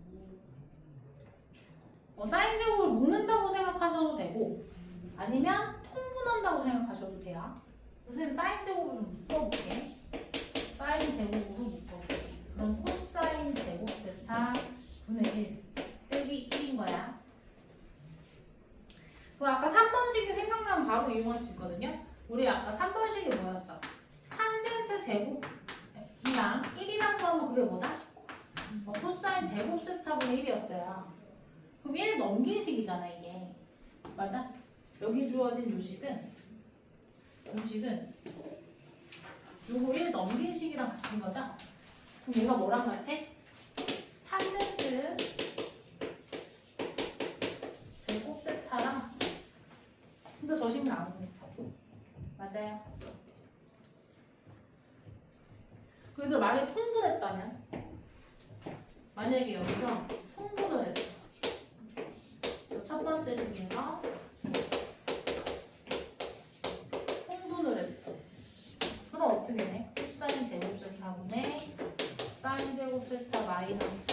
사인 제곱을 묶는다고 생각하셔도 되고 아니면 통분한다고 생각하셔도 돼요. 선생님 사인 제곱을 좀 묶어볼게. 사인 제곱으로 묶어볼게. 그럼 코사인 제곱 세타 분의 1 빼기 1인 거야. 그 아까 3번식이 생각나면 바로 이용할 수 있거든요. 우리 아까 3번식이 뭐였어? 탄젠트 제곱이랑 1이라고 하면 그게 뭐다? 코사인 제곱 세타분의 1이었어요. 그럼 1 넘긴 식이잖아 이게. 맞아? 여기 주어진 요식은 요거 1 넘긴 식이랑 같은 거죠? 그럼 얘가 뭐랑 같아? 탄젠트 제곱 세타랑 근데 저식 나옵니다. 맞아요. 그들 만약에 통분했다면 만약에 여기서 통분을 했어. 첫 번째 식에서 통분을 했어. 그럼 어떻게 돼? 코사인 제곱 세타분의 사인 제곱 세타 마이너스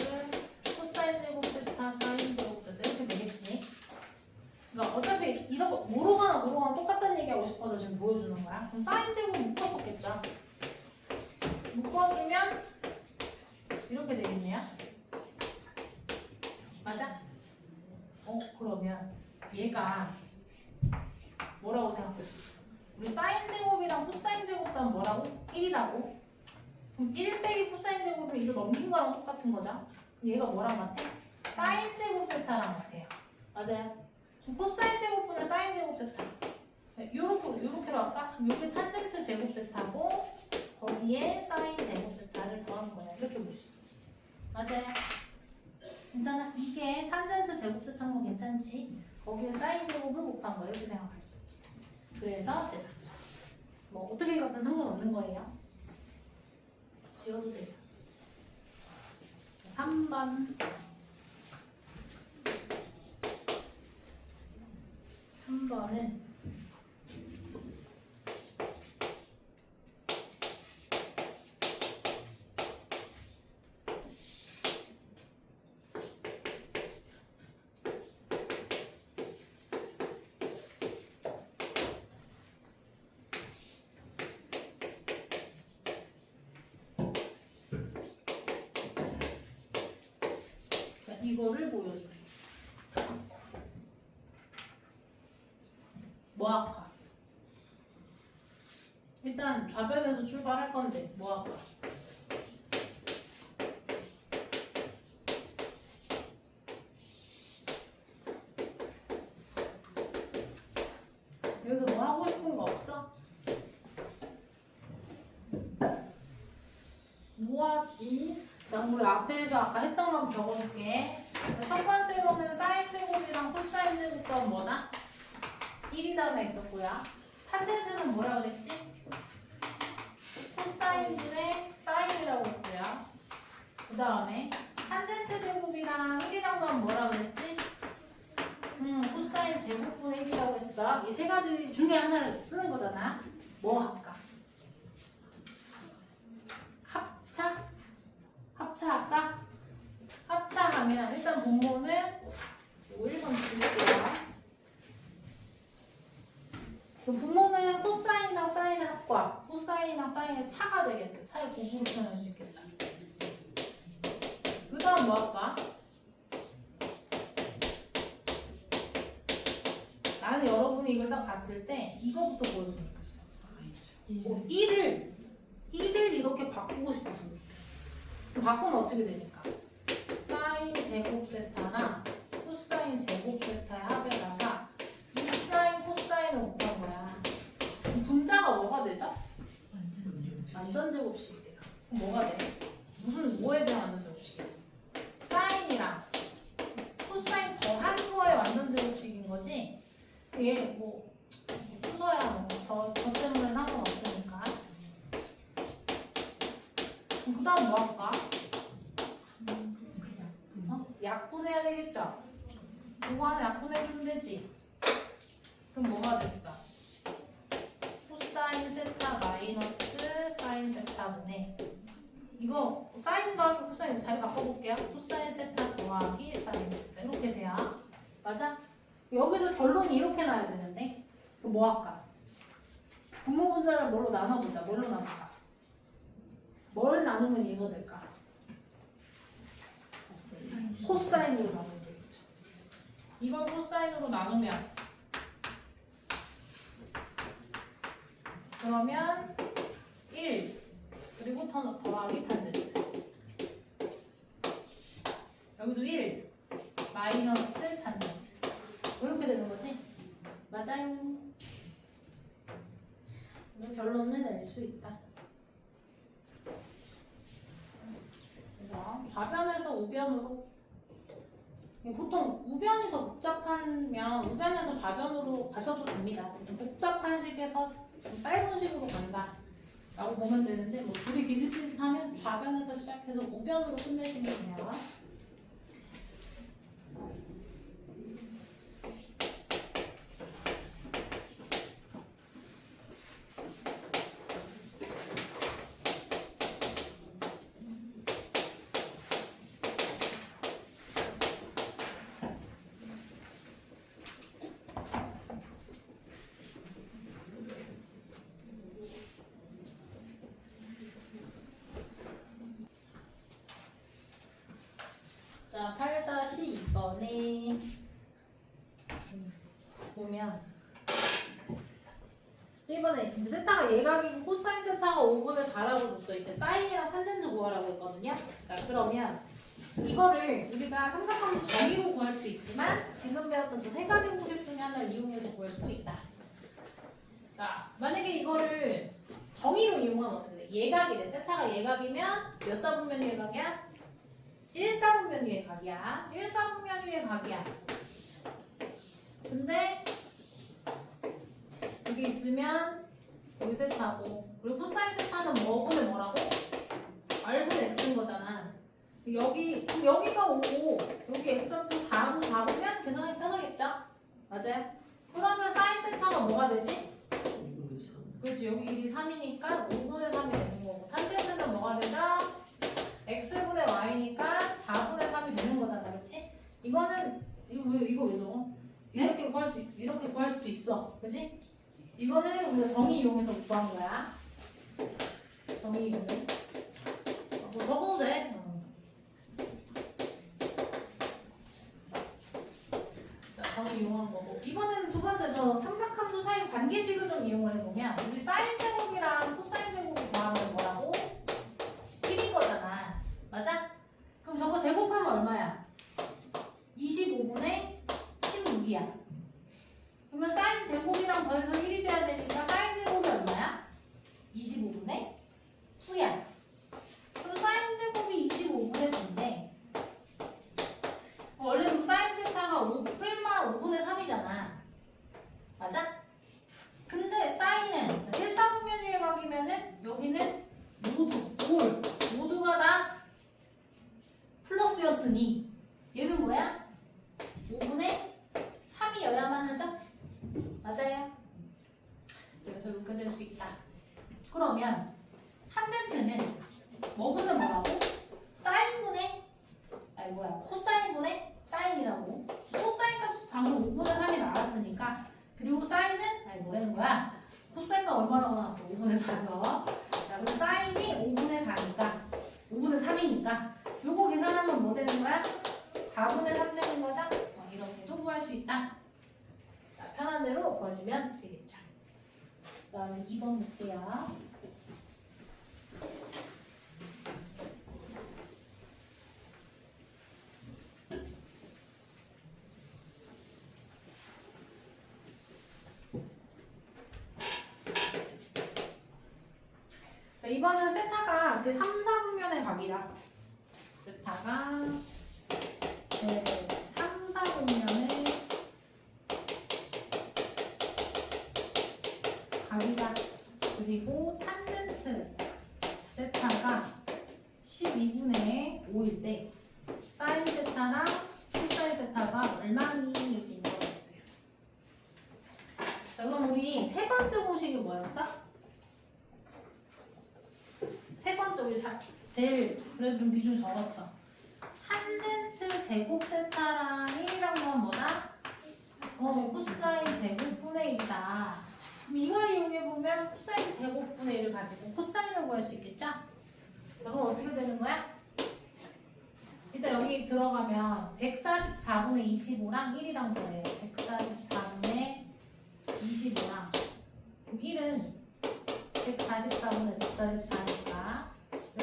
코사인 제곱 세타 사인 제곱 세타 이렇게 되겠지. 그러니까 어차피 이런 거 모르거나 똑같다는 얘기하고 싶어서 지금 보여주는 거야. 그럼 사인 제곱 묶었었겠죠. 묶어주면 이렇게 되겠네요. 맞아? 그러면 얘가 뭐라고 생각할 수 있어? 우리 사인 제곱이랑 코사인 제곱은 뭐라고? 1이라고? 그럼 1 빼기 코사인 제곱은 이거 넘긴 거랑 똑같은 거죠? 그럼 얘가 뭐랑 같아? 사인 제곱 세타랑 같아요. 맞아요? 그럼 코사인 제곱분의 사인 제곱 세타. 요렇게로 할까? 그럼 여기 탄젠트 제곱 세타고 거기에 사인 제곱 세타를 더한 거야. 이렇게 볼 수 있지. 맞아요? 괜찮아? 이게 탄젠트 제곱 세타인 건 괜찮지? 거기에 사인 제곱을 곱한 거야. 이렇게 생각할 수 있지. 그래서 제답. 뭐 어떻게 가든 상관없는 거예요. 지워도 되죠. 3번. 3번은 이거를 보여줄게. 뭐 할까? 일단 좌변에서 출발할 건데 뭐 할까? 여기서 뭐 하고 싶은 거 없어? 뭐하지? 난 우리 앞에서 아까 했던 거 한번 적어볼게. 첫 번째로는 사인 제곱이랑 코사인 제곱과 뭐다? 1이 다음에 있었고요. 탄젠트는 뭐라 그랬지? 코사인분의 사인이라고 했고요. 그 다음에 탄젠트 제곱이랑 1이랑 더하면 뭐라 그랬지? 코사인 제곱분의 1이라고 했어. 이 세 가지 중에 하나를 쓰는 거잖아. 뭐 할까? 합차할까? 합차하면 일단 분모는 이거 1번 줄게요. 그 분모는 코사인이랑 사인의 합과 코사인이랑 사인의 차가 되겠다. 차의 곱으로 표현할 수 있겠다. 그 다음 뭐 할까? 나는 여러분이 이걸 딱 봤을 때 이거부터 보여주면 좋겠어. 1을 이렇게 바꾸고 싶었으면 좋겠어. 바꾸면 어떻게 되니까? 사인 제곱 세타나 코사인 제곱 세타의 합에다가 이 사인 코사인을 곱한 거야. 분자가 뭐가 되죠? 완전 제곱식이 돼요. 그럼 뭐가 돼? 뭐에 대한 완전 제곱식이야? 사인이랑 코사인 더한 거의 완전 제곱식인 거지? 얘 뭐 순서야 더 셈은 상관없으니까. 그 다음 뭐 할까? 약분해야 되겠죠? 이거 하나 약분해주면 되지? 그럼 뭐가 됐어? 코사인 세타 마이너스 사인 세타분의 이거 사인 더하기 코사인 잘 바꿔볼게요. 코사인 세타 더하기 사인 세타 이렇게 돼야 맞아? 여기서 결론이 이렇게 나야 되는데 이거 뭐 할까? 분모 분자를 뭘로 나눠보자. 뭘로 나눌까? 뭘 나누면 이거 될까? 코사인으로 나누면 되겠죠. 이걸 코사인으로 나누면 그러면 1 그리고 더하기 탄젠트 여기도 1 마이너스 탄젠트 이렇게 되는 거지? 맞아요. 그래서 결론을 낼 수 있다. 그래서 좌변에서 우변으로. 보통 우변이 더 복잡하면 우변에서 좌변으로 가셔도 됩니다. 좀 복잡한 식에서 좀 짧은 식으로 간다 라고 보면 되는데 뭐 둘이 비슷비슷하면 좌변에서 시작해서 우변으로 끝내시면 돼요. 자, 8-2번에 보면 1번에 이제 세타가 예각이고 코사인 세타가 5분의 4라고 줬어. 이제 사인이랑 탄젠트 구하라고 했거든요. 자, 그러면 이거를 우리가 삼각함수 정의로 구할 수도 있지만 지금 배웠던 저 세 가지 공식 중에 하나를 이용해서 구할 수도 있다. 자, 만약에 이거를 정의로 이용하면 어떻게 돼? 예각이래. 세타가 예각이면 몇 사분면 예각이야? 1사분면 위의 각이야. 1사분면 위의 각이야. 근데 여기 있으면 여기 세타고 그리고 코사인 세타는 뭐분의 뭐라고? R분의 X인 거잖아. 여기가 5고 여기 X표 4보면 계산하기 편하겠죠? 맞아요? 그러면 사인 세타가 뭐가 되지? 그렇지. 여기 1이 3이니까 5분의 3이 되는 거고 탄젠트는 뭐가 되죠? x분의 y니까 4분의 3이 되는 거잖아, 그렇지? 이거 왜 적어? 이렇게 구할 수도 있어, 그렇지? 이거는 우리가 정의 이용해서 구한 거야. 정의 이용해. 뭐 적어도 돼. 자, 정의 이용한 거고. 이번에는 두 번째 저 삼각함수 사이 관계식을 좀 이용을 해보면 우리 사인 제곱이랑 코사인 제곱이 더하면 뭐라고? 1인 거잖아. 맞아? 그럼 저거 제곱하면 얼마야? 25분의 16이야. 그러면 사인 제곱이랑 더해서 1이 돼야 되니까 사인 제곱이 얼마야? 25분의 9야. 그럼 사인 제곱이 25분의 9인데 원래 그럼 사인 세타가 5분의 3이잖아. 맞아? 근데 사인은 1사분면 위의 각이면은 여기는 모두가 다 플러스였으니 얘는 뭐야? 5분의 3이어야만 하죠? 맞아요? 그래서 이렇게 될 수 있다. 그러면 탄젠트는 뭐분의 뭐라고? 코사인분의 사인이라고. 코사인 값이 방금 5분의 3이 나왔으니까 그리고 사인은 뭐라는 거야? 코사인가 얼마라고 나왔어? 5분의 4죠. 자, 그럼 사인이 5분의 4니까 5분의 3이니까 요거 계산하면 뭐 되는 거야? 4분의 3 되는 거죠? 이렇게도 구할 수 있다. 자, 편한 대로 구하시면 되겠죠. 그 다음에 2번 볼게요. 자, 이번은 세타가 제 3, 4분면의 각이다. 세타가 제 3, 4분면의 각이다. 그리고 탄젠트 세타가 12분의 5일 때 사인 세타랑 코사인 세타가 얼마니? 이렇게 물어봤어요. 자, 그럼 우리 세 번째 공식이 뭐였어? 세 번째 우리 제일 그래도 좀 비중 적었어. 탄젠트 제곱 세타랑 1이랑 하면 뭐다? 코사인 제곱분의 1이다. 그럼 이걸 이용해보면 코사인 제곱분의 1을 가지고 코사인을 구할 수 있겠죠? 자, 그럼 어떻게 되는 거야? 일단 여기 들어가면 144분의 25랑 1이랑 더해요. 144분의 25랑 그럼 1은 144분의 144니까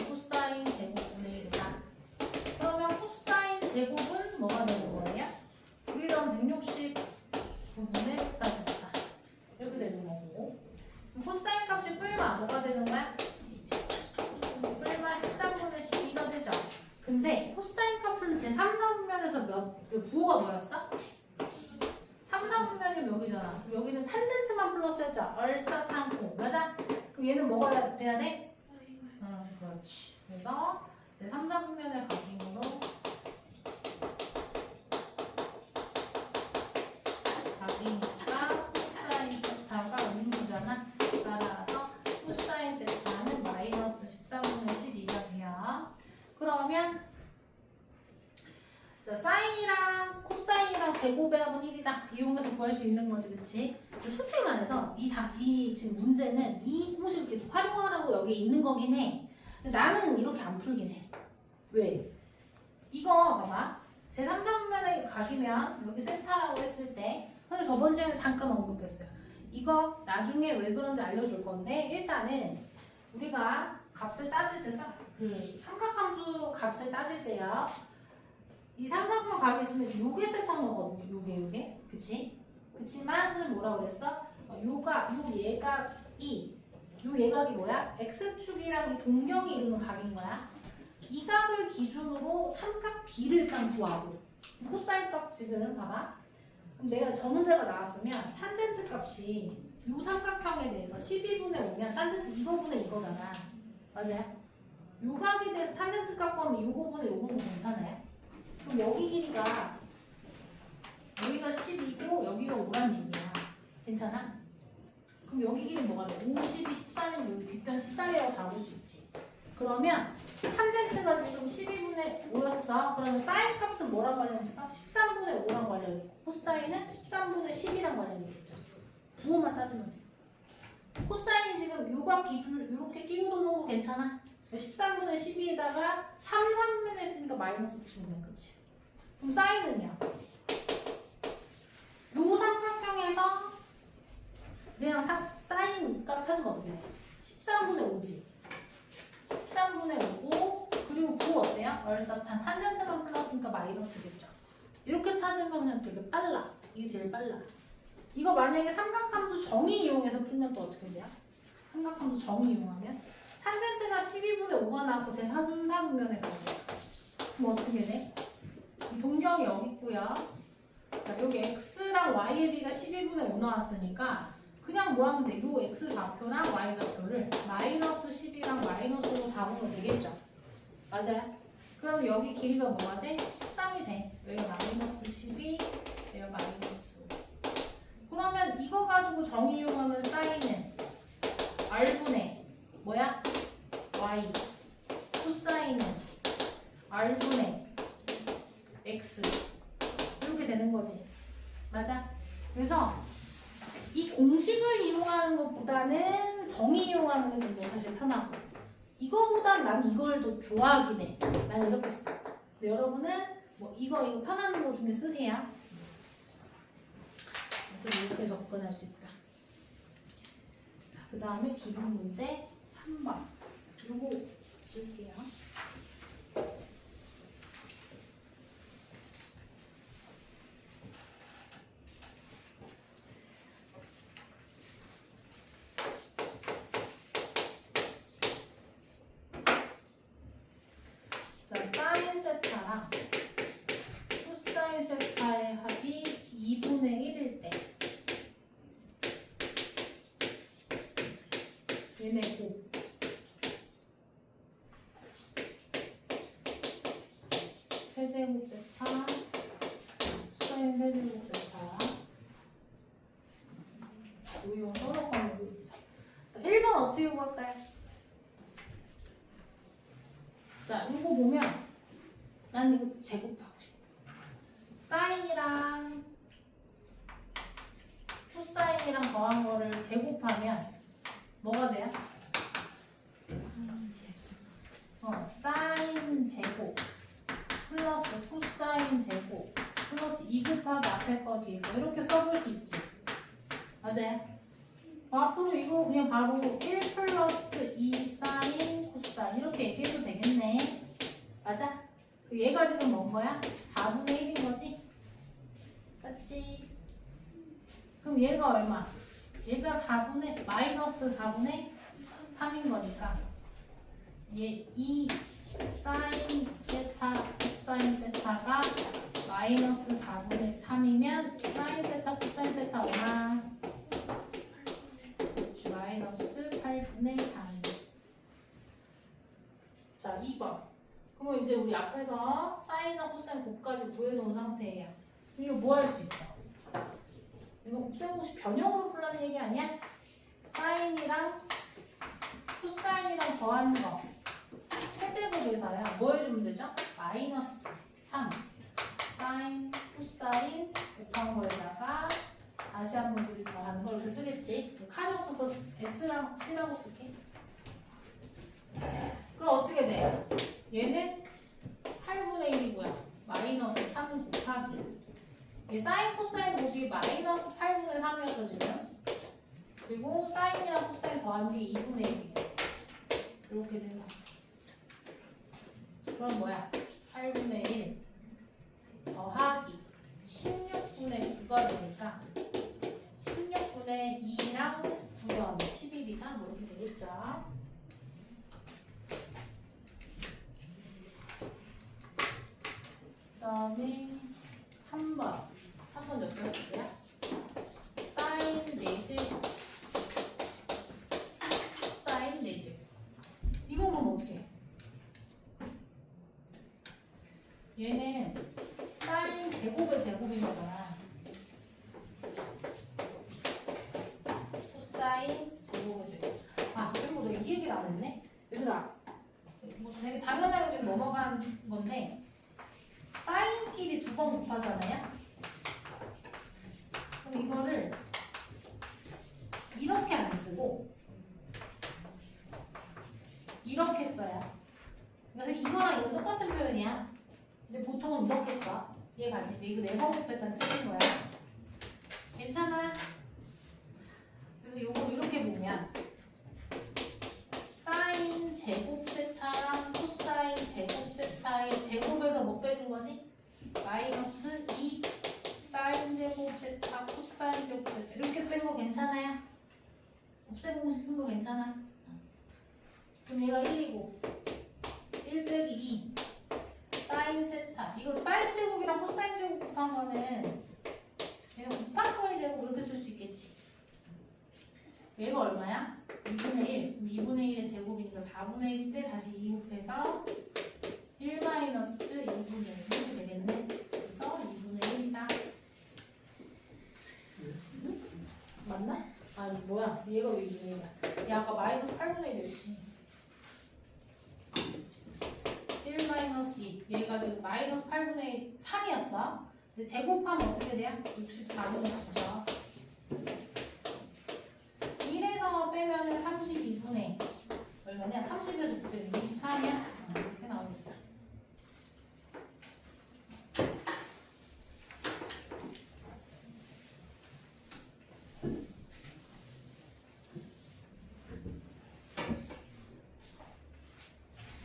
코사인 제곱분의 1이다. 그러면 코사인 제곱은 뭐가 되는 거예요? 우리랑 169분의 144 이렇게 되는 거고 코사인 값이 뿔마 뭐가 되는 거야? 뿔마 13분의 12가 되죠. 근데 그 부호가 뭐였어? 3, 4분면이 여기잖아. 그럼 여기는 탄젠트만 플러스 했죠. 얼싸탕고. 맞아? 그럼 얘는 뭐가 돼야 돼? 응, 그렇지. 그래서 이제 3, 4분면의 각인으로 각이니까 코사인 세타가 음수잖아. 따라서 코사인 세타는 마이너스 14분의 12가 돼요. 그러면 자, 사인이랑 코사인이랑 제곱의 합은 1이다. 이용해서 구할 수 있는 거지, 그치? 근데 솔직히 말해서 이 지금 문제는 이 공식을 계속 활용하라고 여기 있는 거긴 해. 근데 나는 이렇게 안 풀긴 해. 왜? 이거 봐봐. 제3, 4분면의 각이면 여기 세타라고 했을 때 선생님 저번 시간에 잠깐 언급했어요. 이거 나중에 왜 그런지 알려줄 건데 일단은 우리가 값을 따질 때 그 삼각함수 값을 따질 때요. 이 3, 4분면 각이 있으면 요게 세타인 거거든요. 요게. 그치? 그치만 선생님 뭐라 그랬어? 요 예각이 뭐야? X축이랑 이 동경이 이루는 각인 거야. 이 각을 기준으로 삼각 B를 일단 구하고 코사인 값 지금 봐봐. 그럼 내가 저 문제가 나왔으면 탄젠트 값이 요 삼각형에 대해서 12분의 5면 탄젠트 이거분의 이거잖아. 맞아요? 요 각에 대해서 탄젠트 값 구하면 요거분의 요거는 괜찮아요? 그럼 여기 길이가 여기가 10이고 여기가 5란 얘기야. 괜찮아? 그럼 여기 길이는 뭐가 돼? 50이 13이면 여기 빗변 13이라고 잡을 수 있지. 그러면 탄젠트가 지금 12분의 5였어. 그러면 사인 값은 뭐랑 관련이 있어? 13분의 5랑 관련이 있고 코사인은 13분의 10이랑 관련이 있겠죠. 부호만 따지면 돼. 코사인이 지금 요각 기준을 이렇게 끼고 도는 거 괜찮아? 13분의 12에다가 3, 3분의 했으니까 마이너스 붙이면 돼. 그치? 그럼 사인은요? 요 삼각형에서 그냥 사인 값 찾으면 어떻게 돼? 13분의 5지. 13분의 5고 그리고 부호 어때요? 얼싸탄 탄젠트만 플러스니까 마이너스겠죠. 이렇게 찾으면 되게 빨라. 이게 제일 빨라. 이거 만약에 삼각함수 정의 이용해서 풀면 또 어떻게 돼요? 삼각함수 정의 이용하면 탄젠트가 12분의 5가 나왔고 제 3, 4분면에 가고 그럼 어떻게 돼? 이 동경이 여기 있고요. 자, 여기 x랑 y의 비가 12분의 5 나왔으니까 그냥 뭐 하면 돼? 요 x 좌표랑 y 좌표를 마이너스 10이랑 마이너스 5로 잡으면 되겠죠? 맞아요? 그럼 여기 길이가 뭐가 돼? 13이 돼. 여기가 마이너스 12, 여기가 마이너스 5. 그러면 이거 가지고 정의 이용하면 사인은 r분의 뭐야? y. 코사인은 r분의 x. 이렇게 되는 거지. 맞아? 그래서 이 공식을 이용하는 것보다는 정의 이용하는 게 좀 더 사실 편하고 이거보단 난 이걸 더 좋아하긴 해. 난 이렇게 써. 근데 여러분은 뭐 이거 편한 거 중에 쓰세요. 그래서 이렇게 접근할 수 있다. 자, 그 다음에 기본 문제 3번. 요거 쓸게요. 사인 세타랑 코사인 세타의 합이 2분의 1일 때 얘네 곱 세제곱 세타 사인 세제곱 세타 이거 써놓고 보자. 1번 어떻게 구할까요? 자, 이거 보면 난 이거 제곱하고 싶어. 사인이랑 코사인이랑 더한 거를 제곱하면 뭐가 돼요? 사인 제곱 플러스 코사인 제곱 플러스 2 곱하기 앞에 거 뒤에 거 이렇게 써볼 수 있지. 맞아요? 앞으로 이거 그냥 바로 1 플러스 2 사인 코사인 이렇게 얘기해도 되겠네. 맞아? 얘가 지금 뭔 거야? 4분의 1인 거지? 맞지? 그럼 얘가 얼마? 얘가 4분의 마이너스 4분의 3인 거니까 얘 2 사인 세타 코사인 코사인 세타가 마이너스 4분의 3이면 사인 세타 코사인 세타 얼마? 마이너스 8분의 3. 자 2번. 그러면 이제 우리 앞에서 사인이랑 코사인 곱까지 구해놓은 상태예요. 이거 뭐 할 수 있어? 이거 곱셈공식 변형으로 풀라는 얘기 아니야? 사인이랑 코사인이랑 더하는 거 세제곱에서야 뭐 해주면 되죠? 마이너스 3 사인 코사인 곱한 거에다가 다시 한번 둘이 더하는 걸 이렇게 쓰겠지? 칸이 없어서 S랑 C라고 쓸게. 그럼 어떻게 돼? 얘는 8분의 1이고요. 마이너스 3 곱하기 이 사인 코사인 곱이 마이너스 8분의 3이어서 지금 그리고 사인이랑 코사인 더한 게 2분의 1이에요. 이렇게 된다. 그럼 뭐야? 8분의 1 더하기 16분의 9가 되니까 16분의 2랑 9 더하면 11이다. 뭐 이렇게 되겠죠? 그 다음에 3번 몇 개였어요? 사인 4제곱 사인 4제곱 이거 보면 어떻게 해? 얘는 사인 제곱의 제곱인 거잖아. 코사인 제곱의 제곱. 아 그리고 내가 이 얘기를 안 했네? 얘들아 뭐 되게 당연하게 지금 넘어간 건데 사인끼리 2번 곱하잖아요? 그럼 이거를 이렇게 안 쓰고 이렇게 써요. 그래서 이거랑 이거 똑같은 표현이야. 근데 보통은 이렇게 써. 이해가지? 이거 4번 곱했다는 뜻인 거야. 괜찮아? 그래서 이걸 이렇게 보면 사인 제곱 세타랑 코사인 제곱 세타의 제곱에서 뭐 빼준 거지? 마이너스 2 사인 제곱 세타 코사인 제곱 세타 이렇게 뺀 거 괜찮아요? 곱셈 공식 쓴 거 괜찮아? 그럼 얘가 1이고 1 빼기 2 사인 세타 이거 사인 제곱이랑 코사인 제곱 곱한 거는 얘가 곱한 거의 제곱 이렇게 쓸 수 있겠지. 얘가 얼마야? 2분의 1 2분의 1의 제곱이니까 4분의 1인데 다시 2 곱해서 1 마이너스 2분의 1 이렇게 되겠네. 그래서 2분의 1이다. 맞나? 아니 뭐야 얘가 왜 2분의 1이야? 얘 아까 마이너스 8분의 1이었지. 1 마이너스 2 얘가 지금 마이너스 8분의 3이었어. 근데 제곱하면 어떻게 돼요? 64분의 9죠. 1에서 빼면은 32분의 얼마냐? 30에서 빼면 23이야? 이렇게 나옵니다.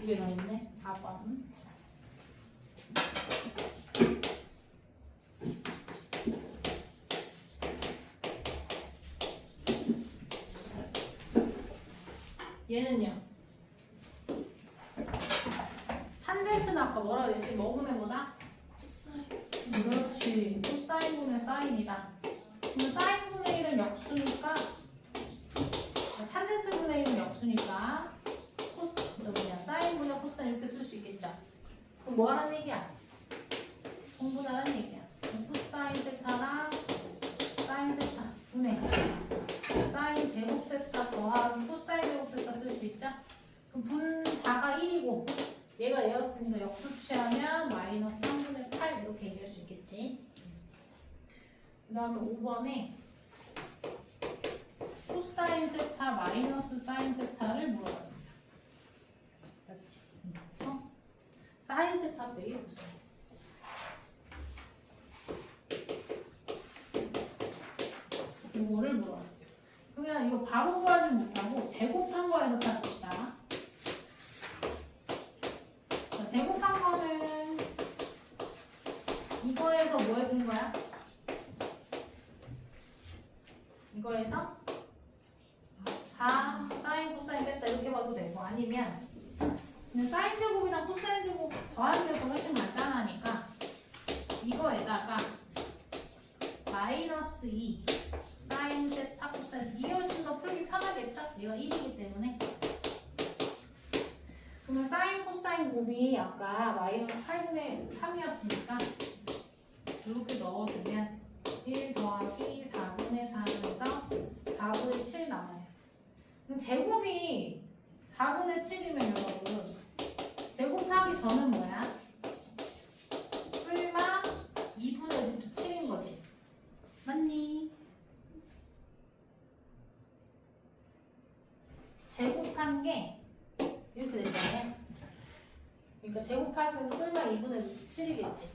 이게 나있네 4번. 얘는요. 탄젠트는 아까 뭐라 그랬지? 뭐분의보다? 코사인. 그렇지. 코사인분의 사인이다. 그럼 사인분의 1은 역수니까 탄젠트분의 1은 역수니까 사인분의 코사인 이렇게 쓸 수 있겠죠. 그럼 뭐 하라는 얘기야? 공분하라는 얘기야. 코사인 세타랑 사인 세타 분의 사인 제곱 세타 더하기 코사인 제곱 세타 쓸 수 있죠? 그럼 분자가 1이고 얘가 얘였으니까 역수 취하면 마이너스 3분의 8 이렇게 얘기할 수 있겠지. 그 다음에 5번에 코사인 세타 마이너스 사인 세타를 물어봤어요. 그렇지? 사인 세타 빼기 코사인. 이거를 물어봤어요. 그러면 이거 바로 구하지 못하고 제곱한 거에서 찾읍시다. 자, 제곱한 거는 이거에서 뭐 해준 거야? 이거에서 4 사인 코사인 뺐다 이렇게 봐도 되고 아니면 근데 사인 제곱이랑 코사인 제곱 더하는 게더 훨씬 간단하니까 이거에다가 마이너스 2 사인 세타 코사인 이게 훨씬 더 풀기 편하겠죠? 얘가 1이기 때문에. 그러면 사인 코사인 곱이 아까 마이너스 8분의 3이었으니까 이렇게 넣어주면 1 더하기 4분의 4에서 4분의 7 남아요. 그럼 제곱이 4분의 7이면 여러분 제곱하기 전은 뭐야? 뿔마 2분의 루트 7인 거지. 맞니? 제곱한 게 이렇게 되잖아요. 그러니까 제곱하기는 뿔마 2분의 루트 7이겠지.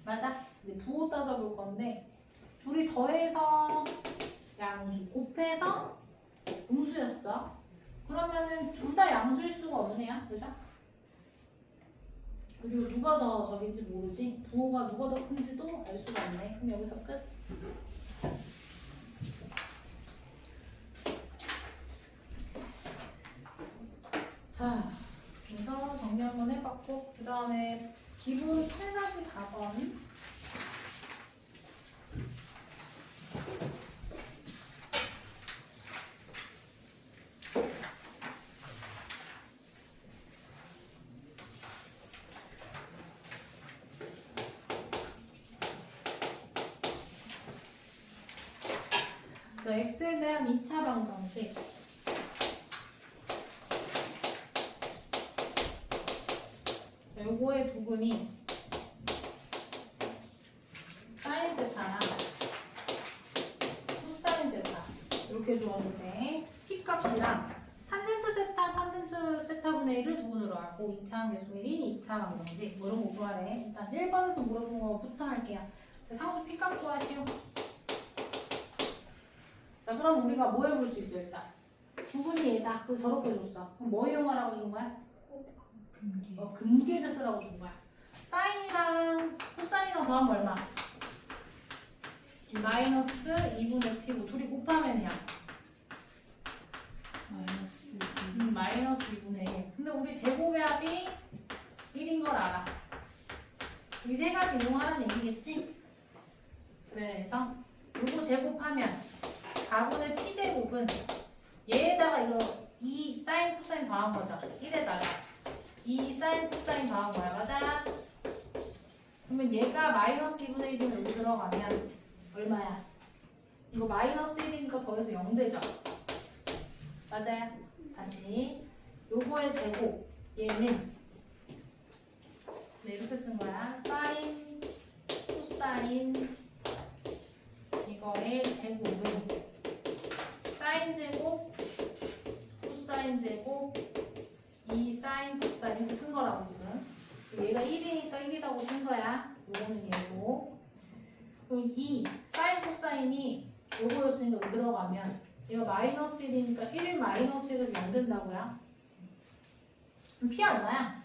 맞아? 근데 부호 따져볼 건데 둘이 더해서 양수 곱해서 음수였어. 그러면은 둘 다 양수일 수가 없네요. 그죠? 그리고 누가 더 저긴지 모르지. 부호가 누가 더 큰지도 알 수가 없네. 그럼 여기서 끝. 자, 그래서 정리 한번 해봤고 그 다음에 기본 8-4번 x에 대한 2차 방정식 요거의 부분이 사인 세타랑 코사인 세타 이렇게 주었는데 p 값이랑 탄젠트 세타, 탄젠트 세타분의 1을 두분으로 하고 2차 함계수 1인 2차 방정식 뭐 이런 거 구하래. 일단 1번에서 물어본 거부터 할게요. 자, 상수 p 값 구하시오. 자, 그럼 우리가 뭐 해볼 수 있어 일단? 부분이 얘다. 그거 저렇게 줬어. 그럼 뭐 이용하라고 준 거야? 근계를 쓰라고 준 거야. 사인이랑 코사인이랑 더하면 얼마? 마이너스 2분의 p고 둘이 곱하면이야. 마이너스 2분의 1. 근데 우리 제곱의 합이 1인 걸 알아. 이 세 가지 이용하라는 얘기겠지? 그래서 요거 제곱하면 4분의 p제곱은 얘에다가 이거 2 사인 코사인 더한 거죠. 1에다가 2 사인 코사인 더한 거야. 맞아? 그러면 얘가 마이너스 2분의 1이면 여기 들어가면 얼마야? 이거 마이너스 1이니까 더해서 0 되죠? 맞아요? 다시 요거의 제곱 얘는 네, 이렇게 쓴 거야. 사인 코사인 이거의 제곱은 사인 제곱 코사인 제곱 2 사인 코사인 이렇게 쓴 거라고 지금. 얘가 1이니까 1이라고 쓴 거야. 요거는 얘고. 그럼 2 사인 코사인이 요거였으니까 여기 들어가면 얘가 마이너스 1이니까 1 마이너스 1에서 0 된다고요. 그럼 p 얼마야?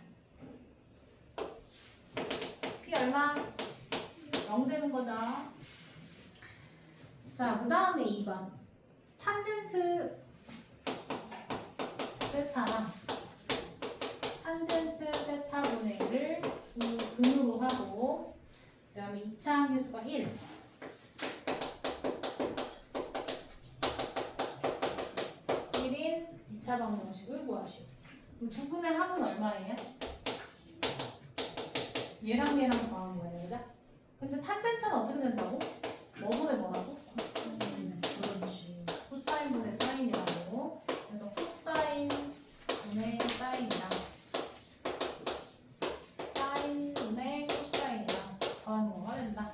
p 얼마? 0 되는 거죠. 자, 그 다음에 2번. 탄젠트 세타랑 탄젠트 세타분의 1을 근으로 하고 그 다음에 2차 함계수가 1 1인 2차 방정식을 구하시오. 그럼 두 분의 합은 얼마예요? 얘랑 얘랑 더한 거예요. 그죠? 근데 탄젠트는 어떻게 된다고? 뭐분의 뭐라고? 그렇지. 코사인분의 사인이라고. 그래서 코사인분의 사인이랑 사인분의 코사인이랑 더하는 거가 된다.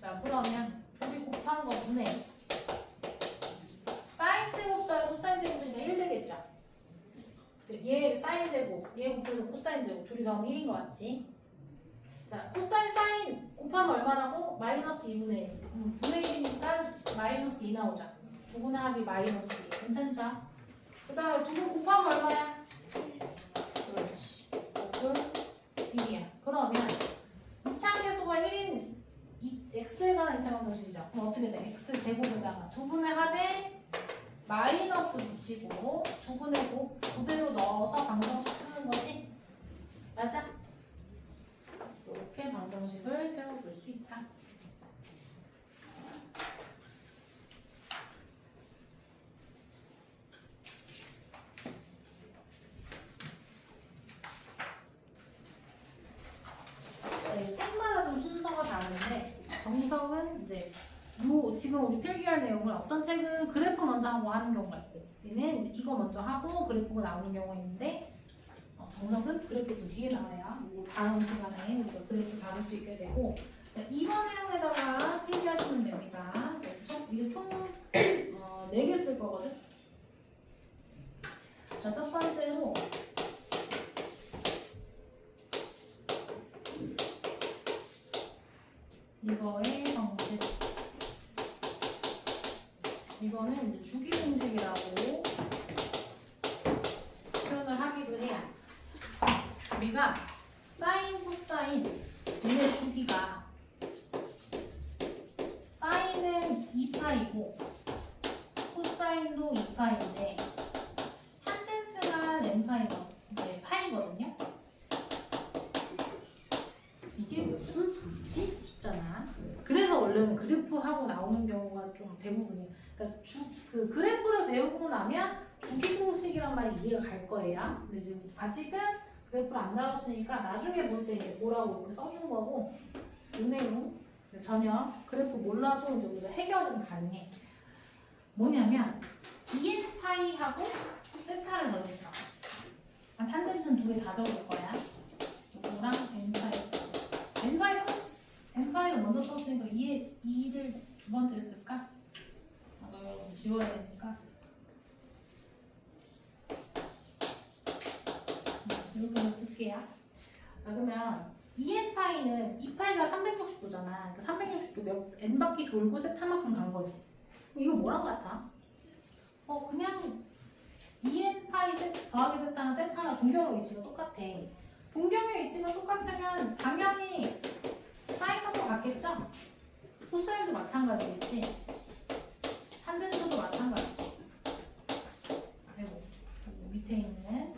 자, 그러면 둘이 곱한 거 분의 사인 제곱 더하기 코사인 제곱이니까 1 되겠죠? 얘 사인 제곱, 얘 곱해서 코사인 제곱 둘이 더하면 1인 거 맞지? 자, 코사인 사인 곱하면 얼마라고? 마이너스 2분의 1. 분의 1이니까 마이너스 2 나오죠. 두 분의 합이 마이너스 2. 괜찮죠? 그 다음에 두 분 곱하면 얼마야? 그렇지. 5분 1이야. 그러면 2차 함계수가 1인 x에 관한 2차 방정식이죠. 그럼 어떻게 돼? x 제곱에다가 두 분의 합에 마이너스 붙이고 두 분의 곱 그대로 넣어서 방정식 쓰는 하는 거지? 맞아? 이렇게 방정식을 세워볼 수 있다. 네, 책마다 좀 순서가 다른데 정석은 이제 지금 우리 필기할 내용을 어떤 책은 그래프 먼저 하고 하는 경우가 있고 얘는 이제 이거 먼저 하고 그래프가 나오는 경우가 있는데 정석은 그래프 좀 뒤에 나와야 다음 시간에 우리가 그래프 다룰 수 있게 되고 자, 이번 내용에다가 필기하시면 됩니다. 그래서 이게 총 4개 쓸 거거든. 자, 첫 번째로 이거의 방식. 이거는 이제 주기 공식이라고 표현을 하기도 해요. 우리가 사인, 코사인, 얘네 주기가 사인은 2파이고 코사인도 2파인데 탄젠트가 파이거든요. 이게 무슨 소리지? 싶잖아. 그래서 원래는 그래프하고 나오는 경우가 좀 대부분이에요. 그러니까 그 그래프를 배우고 나면 주기 공식이란 말이 이해가 갈 거예요. 근데 지금 아직은 그래프를 안 다뤘으니까 나중에 볼 때 이제 뭐라고 이렇게 써준 거고 이 내용 전혀 그래프 몰라도 이제 우리가 해결은 가능해. 뭐냐면 2n 파이하고 세타를 넣었어. 탄젠트는 2개 다 적을 거야. 이거랑 n파이를 먼저 썼으니까 2를 두 번째 쓸까? 여러분 지워야 되니까 이렇게 쓸게요. 자, 그러면 2n파이는 2파이가 360도잖아. 그러니까 360도 몇 n바퀴 돌고 세타만큼 간 거지. 이거 뭐랑 같아? 그냥 2n파이 더하기 세타는 세타나 동경의 위치가 똑같아. 동경의 위치가 똑같으면 당연히 사인값도 같겠죠? 코사인도 마찬가지겠지? 탄젠트도 마찬가지죠. 그리고 밑에 있는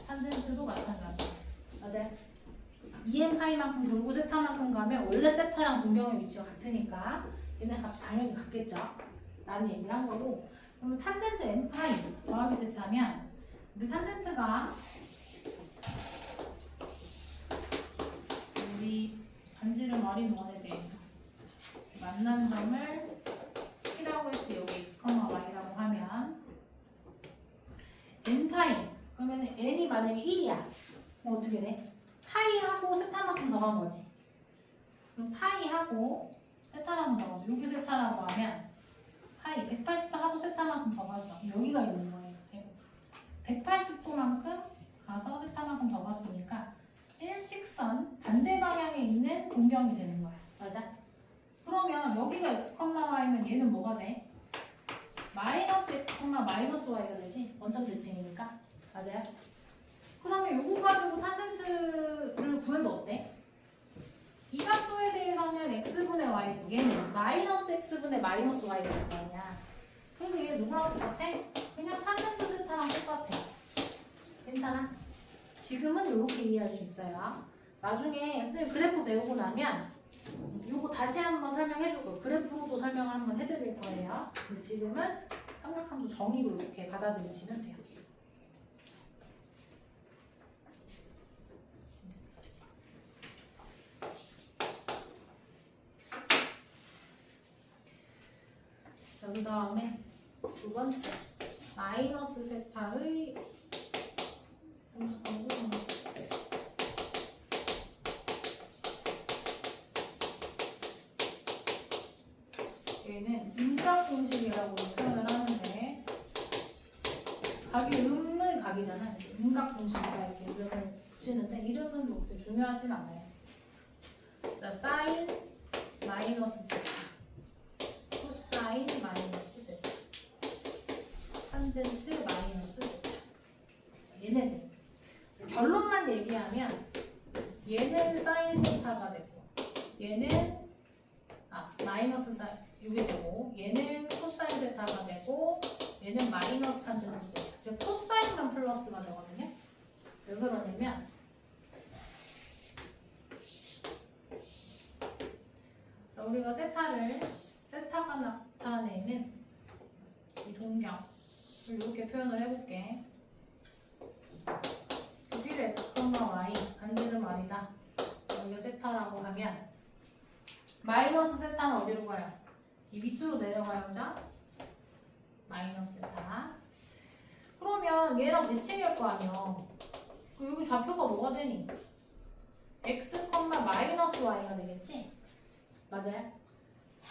탄젠트도 마찬가지. 맞아요? 2n파이만큼 돌고 세타만큼 가면 원래 세타랑 동경의 위치가 같으니까 얘네 값이 당연히 같겠죠? 라는 얘기를 한 거고 그러면 탄젠트 n파이 더하기 세타면 우리 탄젠트가 우리 반지름 어린 원에 대해서 만난 점을 P라고 했을 때 여기 x, y라고 하면 n파이 그러면 n이 만약에 1이야 그럼 어떻게 돼? 파이하고 세타만큼 더 간 거지. 그럼 파이하고 세타만큼 더 가서 여기 세타라고 하면 파이 180도 하고 세타만큼 더 갔어. 여기가 있는 거예요. 180도만큼 가서 세타만큼 더 갔으니까 일직선 반대 방향에 있는 동경이 되는 거야. 맞아? 그러면 여기가 x, y면 얘는 뭐가 돼? 마이너스 x, 마이너스 y가 되지? 원점 대칭이니까. 맞아요? 그러면 이거 가지고 탄젠트를 구해도 어때? 이 각도에 대해서는 x분의 y고 얘는 마이너스 x분의 마이너스 y가 될 거 아니야. 그래서 얘 누구랑 똑같아? 그냥 탄젠트 세타랑 똑같아. 괜찮아? 지금은 이렇게 이해할 수 있어요. 나중에 선생님 그래프 배우고 나면 이거 다시 한번 설명해줄 거예요. 그래프로도 설명을 한번 해드릴 거예요. 근데 지금은 삼각함수 정의로 이렇게 받아들이시면 돼요. 자, 그 다음에 두 번째 마이너스 세타의 얘는 윤곽 공식이라고 표현을 하는데 각이 음의 각이잖아요. 윤곽 공식이다 이렇게 이름을 붙이는데 이름은 그렇게 중요하진 않아요. 자, 사인 마이너스 세타 코사인 마이너스 세타 탄젠트 마이너스 세타 얘네들 결론만 얘기하면 얘는 사인 세타가 되고 얘는 마이너스 사인 이게 되고 얘는 코사인 세타가 되고 얘는 마이너스 탄젠트 세타 즉 코사인 마이너스랑 플러스가 되거든요. 왜 그러냐면 자, 우리가 세타가 나타내는 이 동경을 이렇게 표현을 해볼게. 필 x, y 반지름 r이다. 여기가 세타라고 하면 마이너스 세타는 어디로 가요? 이 밑으로 내려가요, 그죠? 마이너스 세타. 그러면 얘랑 대칭일 거 아니야. 그럼 여기 좌표가 뭐가 되니? x, 마이너스 y가 되겠지? 맞아요?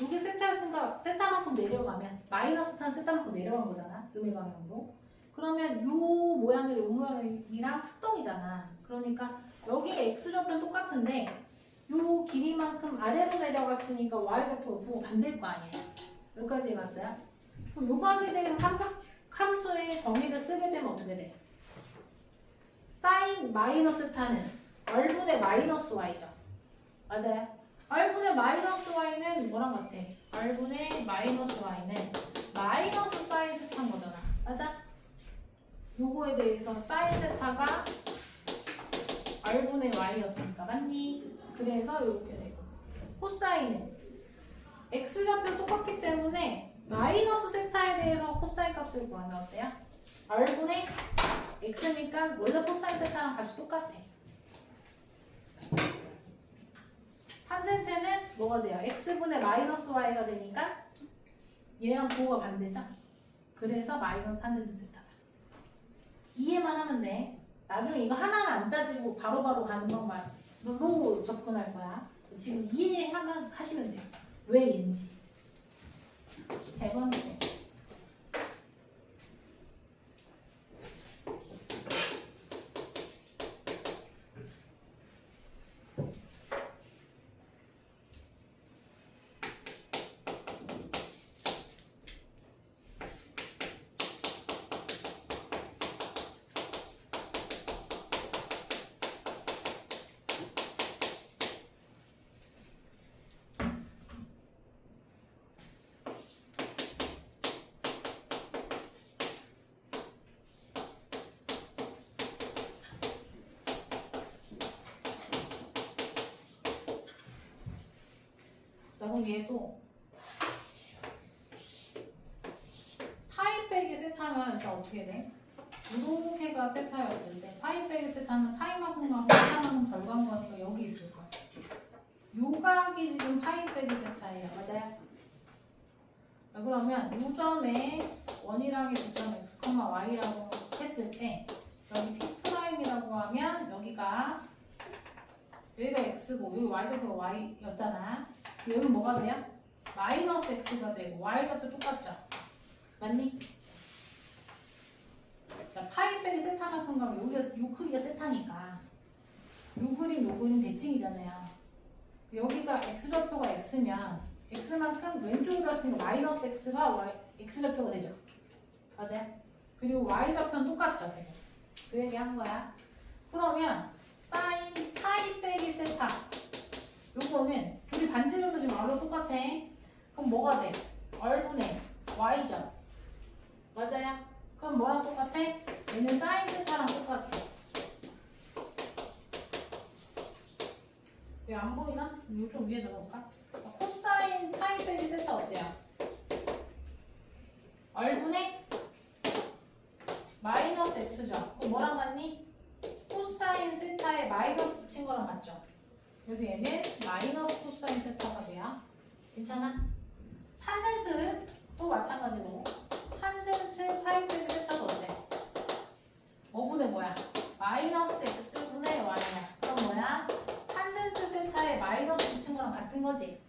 여기 세타였으니까 세타만큼 내려가면 마이너스 탄 세타만큼 내려간 거잖아. 음의 방향으로. 그러면 요 모양이랑 합동이잖아. 그러니까 여기 x좌표는 똑같은데 요 길이만큼 아래로 내려갔으니까 y좌표가 부호 반대일 거 아니에요. 여기까지 해갔어요? 그럼 요각에 대해서 삼각 함수의 정의를 쓰게 되면 어떻게 돼? 사인 마이너스 타는 r분의 마이너스 y죠. 맞아요? r분의 마이너스 y는 뭐랑 같아? r분의 마이너스 y는 마이너스 사인 세타인 거잖아. 맞아? 요거에 대해서 사인 세타가 r분의 y였으니까 맞니? 그래서 이렇게 되고 코사인은 x좌표 똑같기 때문에 마이너스 세타에 대해서 코사인 값을 구하면 어때요? r분의 x니까 원래 코사인 세타랑 값이 똑같아. 탄젠트는 뭐가 돼요? x분의 마이너스 y가 되니까 얘랑 부호가 반대죠? 그래서 마이너스 탄젠트 세타다. 이해만 하면 돼. 나중에 이거 하나는 안 따지고 바로바로 가는 방법으로 접근할 거야. 지금 이해하면 하시면 돼요. 왜 얘인지. 세 번째. 자, 그럼 얘도 파이 빼기 세타면 일단 어떻게 돼? 이렇게가 세타였을 때 파이 빼기 세타는 파이만큼 가고 세타만큼 덜 간 거니까 여기 있을 거야. 요각이 지금 파이 빼기 세타예요. 맞아요? 자, 그러면 요 점에 원이랑의 조점 x, y라고 했을 때 여기 P'이라고 하면 여기가 x고 여기 y좌표가 y였잖아. 여기는 뭐가 돼요? 마이너스 x가 되고 y좌표 똑같죠? 맞니? 자, 파이 빼기 세타만큼 가면 여기가 요 크기가 세타니까 요 그림 대칭이잖아요. 여기가 x좌표가 x면 x만큼 왼쪽으로 갔으니까 마이너스 x가 x좌표가 되죠. 맞아요? 그리고 y좌표는 똑같죠. 지금. 그 얘기 한 거야. 그러면 사인 파이 빼기 세타 요거는 둘이 반지름도 지금 r로 똑같아. 그럼 뭐가 돼? r분의 y죠. 맞아요? 그럼 뭐랑 똑같아? 얘는 사인 세타랑 똑같아. 왜 안 보이나? 이거 좀 위에 넣어볼까? 코사인 파이 빼기 세타 어때요? r분의 마이너스 x죠. 그럼 뭐랑 같니? 코사인 세타에 마이너스 붙인 거랑 같죠? 그래서 얘는 마이너스 코사인 세타가 돼요. 괜찮아? 탄젠트도 마찬가지로 탄젠트 파이 빼기 세타도 어때? 5분의 뭐야? 마이너스 x분의 y야. 그럼 뭐야? 탄젠트 세타에 마이너스 붙인 거랑 같은 거지?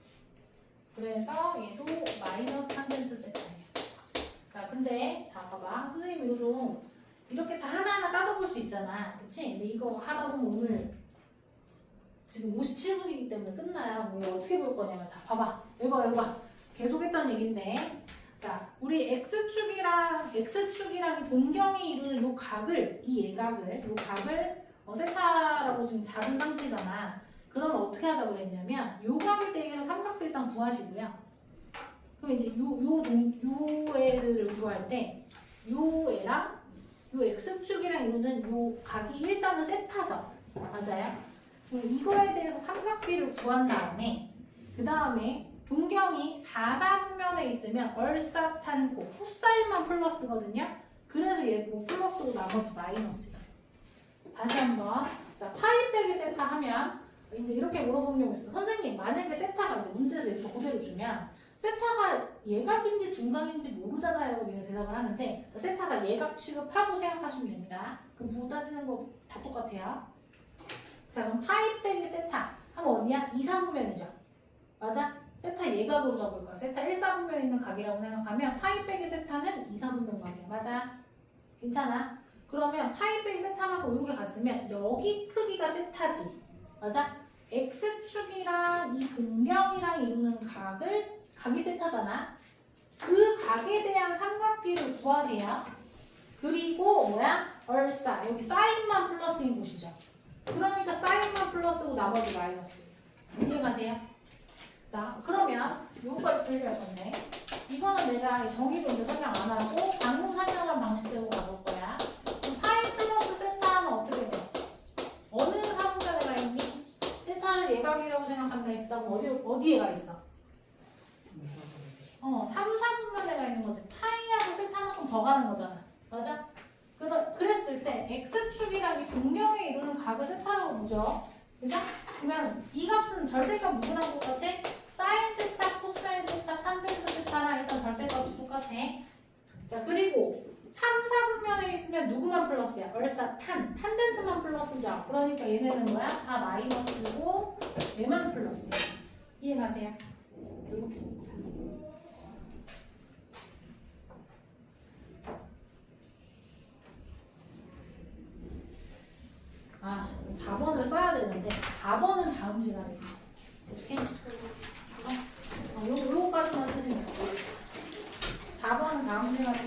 그래서 얘도 마이너스 탄젠트 세타예요. 자, 근데 자 봐봐. 선생님 이거 좀 이렇게 다 하나하나 따져볼 수 있잖아. 그치? 근데 이거 하다 보면 오늘 지금 57분이기 때문에 끝나야 뭐 어떻게 볼 거냐면 자 봐봐. 여기 봐. 계속 했던 얘기인데 자 우리 x축이랑 이 동경이 이루는 요 각을 이 예각을 요 각을 세타라고 지금 잡은 상태잖아. 그럼 어떻게 하자고 그랬냐면 요 각에 대해서 삼각도 일단 구하시고요. 그럼 이제 요 애들을 구할 때 요 애랑 요 x축이랑 이루는 요 각이 일단은 세타죠. 맞아요? 그럼 이거에 대해서 삼각비를 구한 다음에 그 다음에 동경이 4사분면에 있으면 얼사탄고 코사인만 플러스거든요. 그래서 얘 뭐 플러스고 나머지 마이너스예요. 다시 한번 자 파이 빼기 세타 하면 이제 이렇게 물어보는 경우 있어요. 선생님 만약에 세타가 이제 문제에서 이렇게 그대로 주면 세타가 예각인지 둔각인지 모르잖아요. 내가 대답을 하는데 자, 세타가 예각 취급하고 생각하시면 됩니다. 그럼 부호 따지는 거 다 똑같아요. 자 그럼 파이 빼기 세타 하면 어디야? 2사분면이죠. 맞아? 세타 예각으로 잡을 거야. 세타 1사분면 있는 각이라고 생각하면 파이 빼기 세타는 2사분면 각이야. 맞아? 괜찮아? 그러면 파이 빼기 세타만큼 이렇게 갔으면 여기 크기가 세타지. 맞아? x축이랑 이 동경이랑 이루는 각이 세타잖아. 그 각에 대한 삼각비를 구하세요. 그리고 뭐야? 얼사 여기 사인만 플러스인 곳이죠. 그러니까 사인만 플러스고 나머지 마이너스. 이해가세요? 자 그러면 요거까지 풀이할 건데 이거는 내가 정의로 이제 설명 안 하고 방금 설명한 방식대로 가볼 거야. 그럼 파이 플러스 세타 하면 어떻게 돼? 어느 사분면에 가 있니? 세타를 예각이라고 생각한다 했어. 그럼 어디에 가 있어? 3사분면에 가 있는 거지. 파이하고 세타만큼 더 가는 거잖아. 맞아? 그랬을 때 x축이랑 이 동경에 이루는 각을 세타라고 보죠. 그죠? 그러면 이 값은 절대값 누구랑 똑같아? 사인 세타, 코사인 세타, 탄젠트 세타랑 일단 절대값이 똑같아. 자 그리고 3사분면에 있으면 누구만 플러스야? 얼사 탄젠트만 플러스죠. 그러니까 얘네는 뭐야? 다 마이너스고 얘만 플러스야. 이해가세요? 이렇게 봅니다. 아 4번을 써야 되는데 4번은 다음 시간에 오케이? 요거까지만 쓰시면 돼요. 4번은 다음 시간에